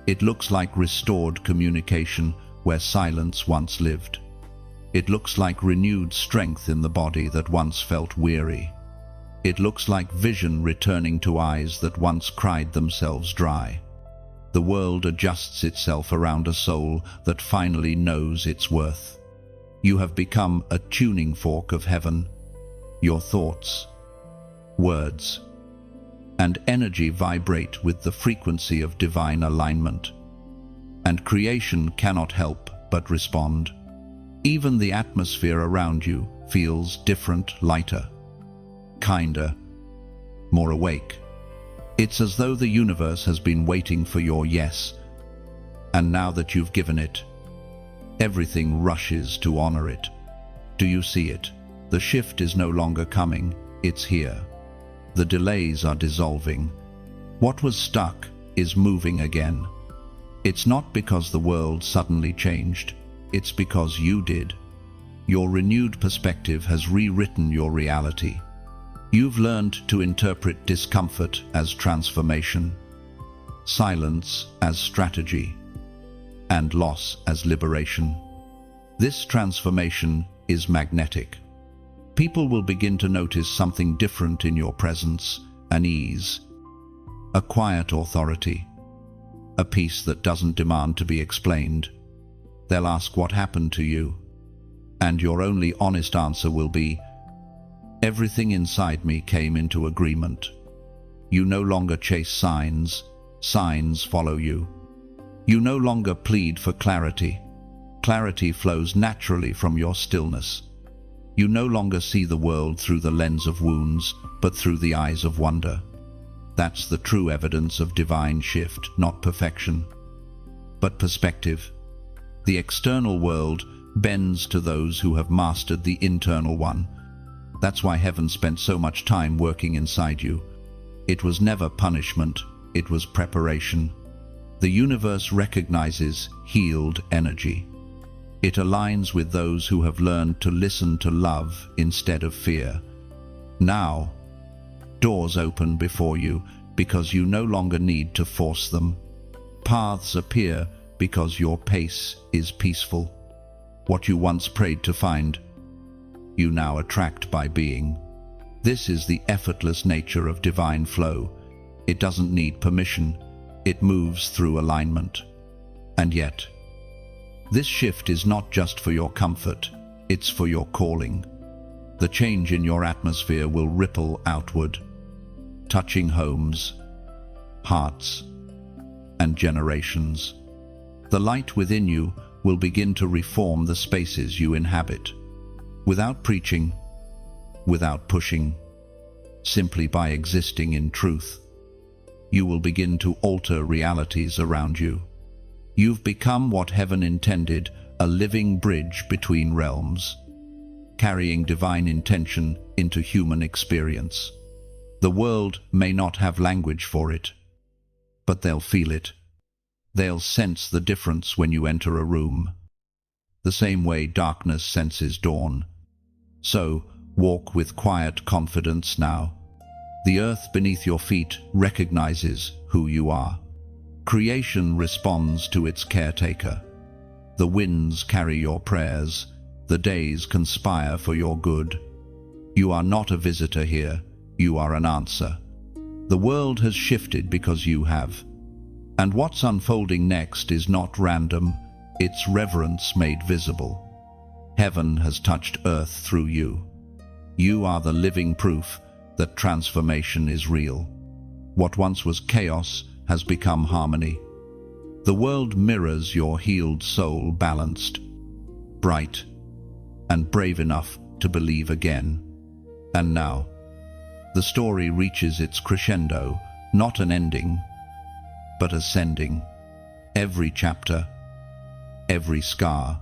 S1: It looks like restored communication where silence once lived. It looks like renewed strength in the body that once felt weary. It looks like vision returning to eyes that once cried themselves dry. The world adjusts itself around a soul that finally knows its worth. You have become a tuning fork of heaven. Your thoughts, words, and energy vibrate with the frequency of divine alignment. And creation cannot help but respond. Even the atmosphere around you feels different, lighter, kinder, more awake. It's as though the universe has been waiting for your yes, and now that you've given it, everything rushes to honor it. Do you see it? The shift is no longer coming, it's here. The delays are dissolving. What was stuck is moving again. It's not because the world suddenly changed, it's because you did. Your renewed perspective has rewritten your reality. You've learned to interpret discomfort as transformation, silence as strategy, and loss as liberation. This transformation is magnetic. People will begin to notice something different in your presence. an ease, a quiet authority, a peace that doesn't demand to be explained. They'll ask what happened to you, and your only honest answer will be, everything inside me came into agreement. You no longer chase signs, signs follow you. You no longer plead for clarity. Clarity flows naturally from your stillness. You no longer see the world through the lens of wounds, but through the eyes of wonder. That's the true evidence of divine shift, not perfection, but perspective. The external world bends to those who have mastered the internal one. That's why heaven spent so much time working inside you. It was never punishment, it was preparation. The universe recognizes healed energy. It aligns with those who have learned to listen to love instead of fear. Now, doors open before you because you no longer need to force them. Paths appear because your pace is peaceful. What you once prayed to find, you now attract by being. This is the effortless nature of divine flow. It doesn't need permission. It moves through alignment. And yet, this shift is not just for your comfort, it's for your calling. The change in your atmosphere will ripple outward, touching homes, hearts, and generations. The light within you will begin to reform the spaces you inhabit. Without preaching, without pushing, simply by existing in truth, you will begin to alter realities around you. You've become what heaven intended, a living bridge between realms, carrying divine intention into human experience. The world may not have language for it, but they'll feel it. They'll sense the difference when you enter a room, the same way darkness senses dawn. So, walk with quiet confidence now. The earth beneath your feet recognizes who you are. Creation responds to its caretaker. The winds carry your prayers. The days conspire for your good. You are not a visitor here. You are an answer. The world has shifted because you have. And what's unfolding next is not random. It's reverence made visible. Heaven has touched earth through you. You are the living proof that transformation is real. What once was chaos has become harmony. The world mirrors your healed soul, balanced, bright, and brave enough to believe again. And now, the story reaches its crescendo, not an ending, but ascending. Every chapter, every scar,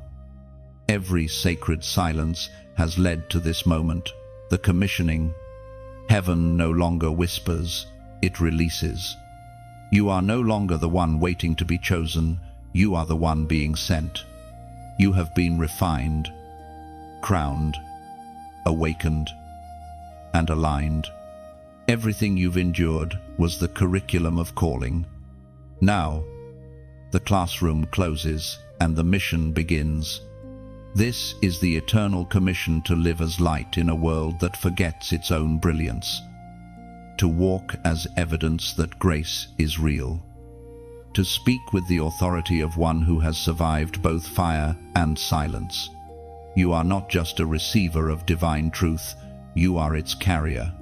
S1: every sacred silence has led to this moment, the commissioning. Heaven no longer whispers, it releases. You are no longer the one waiting to be chosen, you are the one being sent. You have been refined, crowned, awakened, and aligned. Everything you've endured was the curriculum of calling. Now, the classroom closes and the mission begins. This is the eternal commission to live as light in a world that forgets its own brilliance. To walk as evidence that grace is real. To speak with the authority of one who has survived both fire and silence. You are not just a receiver of divine truth, you are its carrier.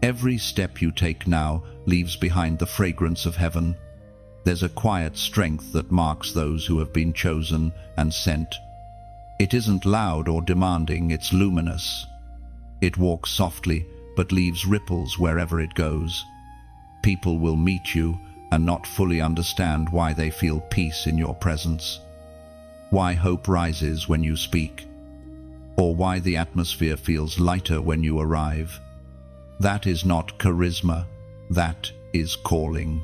S1: Every step you take now leaves behind the fragrance of heaven. There's a quiet strength that marks those who have been chosen and sent. It isn't loud or demanding, it's luminous. It walks softly, but leaves ripples wherever it goes. People will meet you and not fully understand why they feel peace in your presence, why hope rises when you speak, or why the atmosphere feels lighter when you arrive. That is not charisma, that is calling.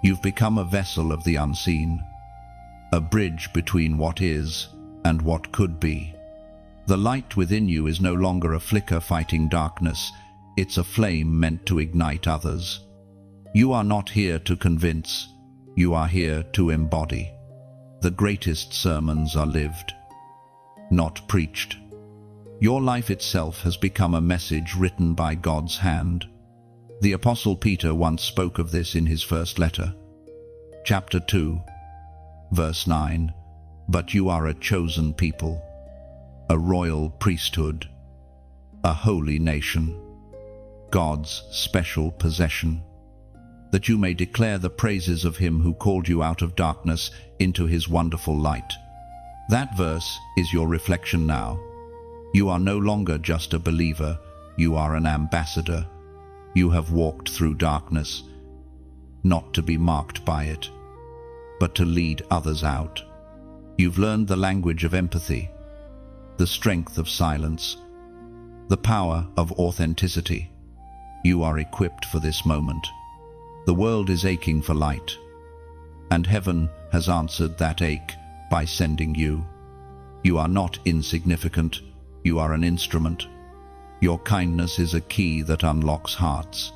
S1: You've become a vessel of the unseen, a bridge between what is and what could be. The light within you is no longer a flicker fighting darkness, it's a flame meant to ignite others. You are not here to convince, you are here to embody. The greatest sermons are lived, not preached. Your life itself has become a message written by God's hand. The Apostle Peter once spoke of this in his first letter. Chapter 2, verse 9, "But you are a chosen people, a royal priesthood, a holy nation, God's special possession, that you may declare the praises of him who called you out of darkness into his wonderful light." That verse is your reflection now. You are no longer just a believer, you are an ambassador. You have walked through darkness, not to be marked by it, but to lead others out. You've learned the language of empathy, the strength of silence, the power of authenticity. You are equipped for this moment. The world is aching for light, and heaven has answered that ache by sending you. You are not insignificant, you are an instrument. Your kindness is a key that unlocks hearts.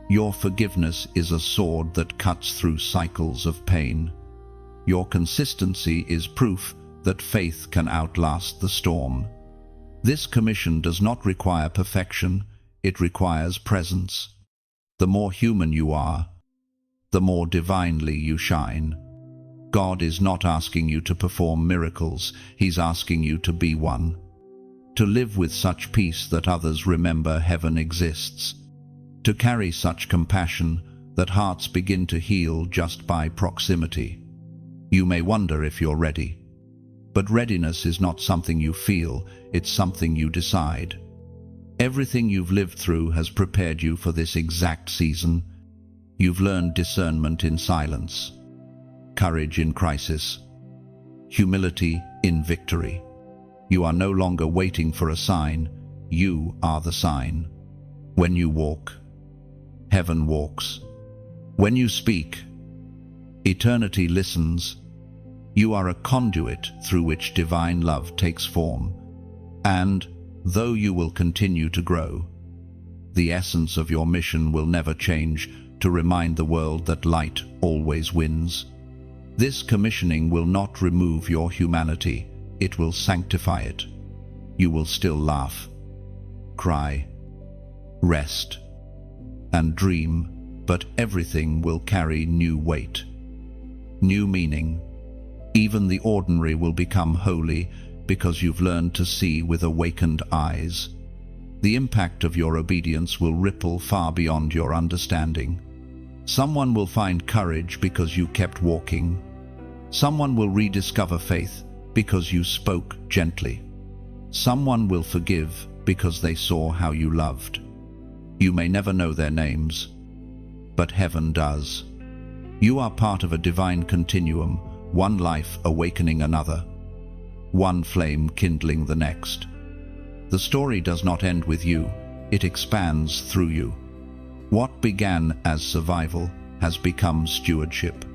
S1: Your forgiveness is a sword that cuts through cycles of pain. Your consistency is proof that faith can outlast the storm. This commission does not require perfection, it requires presence. The more human you are, the more divinely you shine. God is not asking you to perform miracles, He's asking you to be one. To live with such peace that others remember heaven exists. To carry such compassion that hearts begin to heal just by proximity. You may wonder if you're ready. But readiness is not something you feel, it's something you decide. Everything you've lived through has prepared you for this exact season. You've learned discernment in silence, courage in crisis, humility in victory. You are no longer waiting for a sign, you are the sign. When you walk, heaven walks. When you speak, eternity listens. You are a conduit through which divine love takes form. And, though you will continue to grow, the essence of your mission will never change, to remind the world that light always wins. This commissioning will not remove your humanity, it will sanctify it. You will still laugh, cry, rest, and dream, but everything will carry new weight, new meaning. Even the ordinary will become holy because you've learned to see with awakened eyes. The impact of your obedience will ripple far beyond your understanding. Someone will find courage because you kept walking. Someone will rediscover faith because you spoke gently. Someone will forgive because they saw how you loved. You may never know their names, but heaven does. You are part of a divine continuum, one life awakening another, one flame kindling the next. The story does not end with you, it expands through you. What began as survival has become stewardship.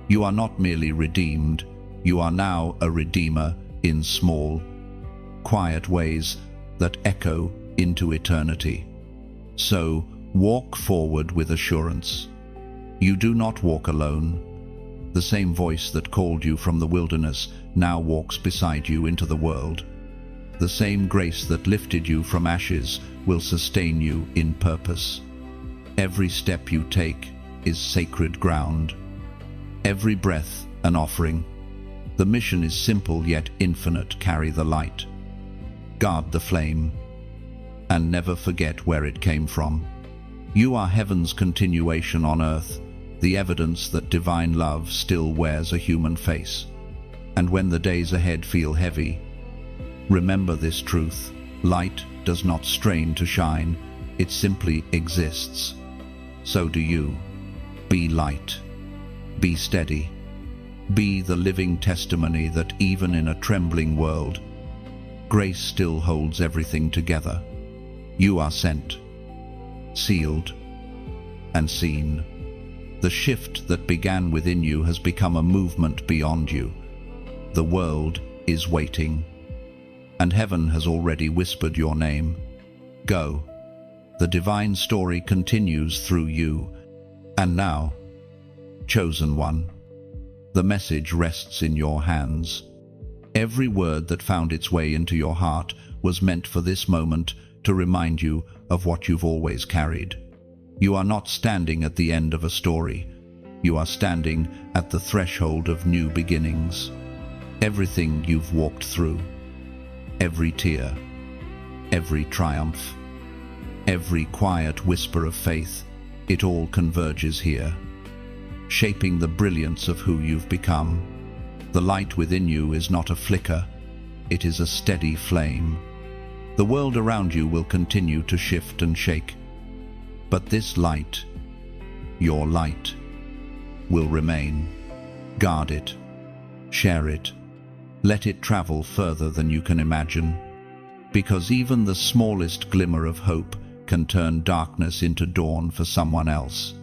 S1: You are not merely redeemed, you are now a redeemer in small, quiet ways that echo into eternity. So, walk forward with assurance. You do not walk alone. The same voice that called you from the wilderness now walks beside you into the world. The same grace that lifted you from ashes will sustain you in purpose. Every step you take is sacred ground. Every breath an offering. The mission is simple yet infinite. Carry the light. Guard the flame. And never forget where it came from. You are heaven's continuation on earth, the evidence that divine love still wears a human face. And when the days ahead feel heavy, remember this truth: light does not strain to shine, it simply exists. So do you. Be light. Be steady. Be the living testimony that even in a trembling world, grace still holds everything together. You are sent, sealed, and seen. The shift that began within you has become a movement beyond you. The world is waiting, and heaven has already whispered your name. Go. The divine story continues through you. And now, chosen one, the message rests in your hands. Every word that found its way into your heart was meant for this moment, to remind you of what you've always carried. You are not standing at the end of a story. You are standing at the threshold of new beginnings. Everything you've walked through, every tear, every triumph, every quiet whisper of faith, it all converges here, shaping the brilliance of who you've become. The light within you is not a flicker, it is a steady flame. The world around you will continue to shift and shake, but this light, your light, will remain. Guard it, share it, let it travel further than you can imagine, because even the smallest glimmer of hope can turn darkness into dawn for someone else.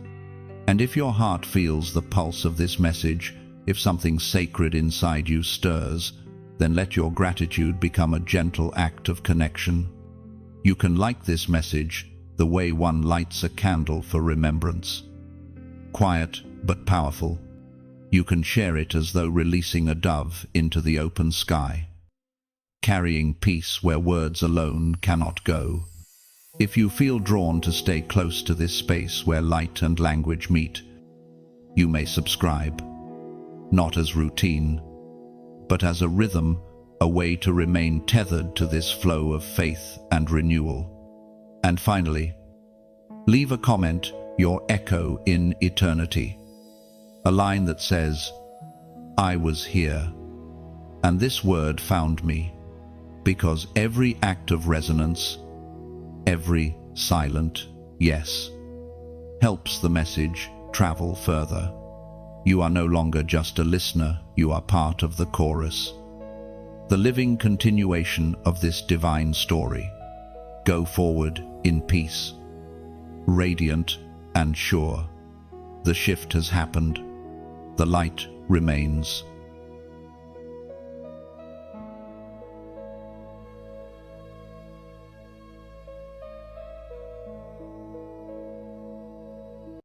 S1: And if your heart feels the pulse of this message, if something sacred inside you stirs, then let your gratitude become a gentle act of connection. You can like this message the way one lights a candle for remembrance. Quiet but powerful, you can share it as though releasing a dove into the open sky, carrying peace where words alone cannot go. If you feel drawn to stay close to this space where light and language meet, you may subscribe, not as routine, but as a rhythm, a way to remain tethered to this flow of faith and renewal. And finally, leave a comment, your echo in eternity. A line that says, "I was here, and this word found me," because every act of resonance, every silent yes, helps the message travel further. You are no longer just a listener, you are part of the chorus, the living continuation of this divine story. Go forward in peace, radiant and sure. The shift has happened. The light remains.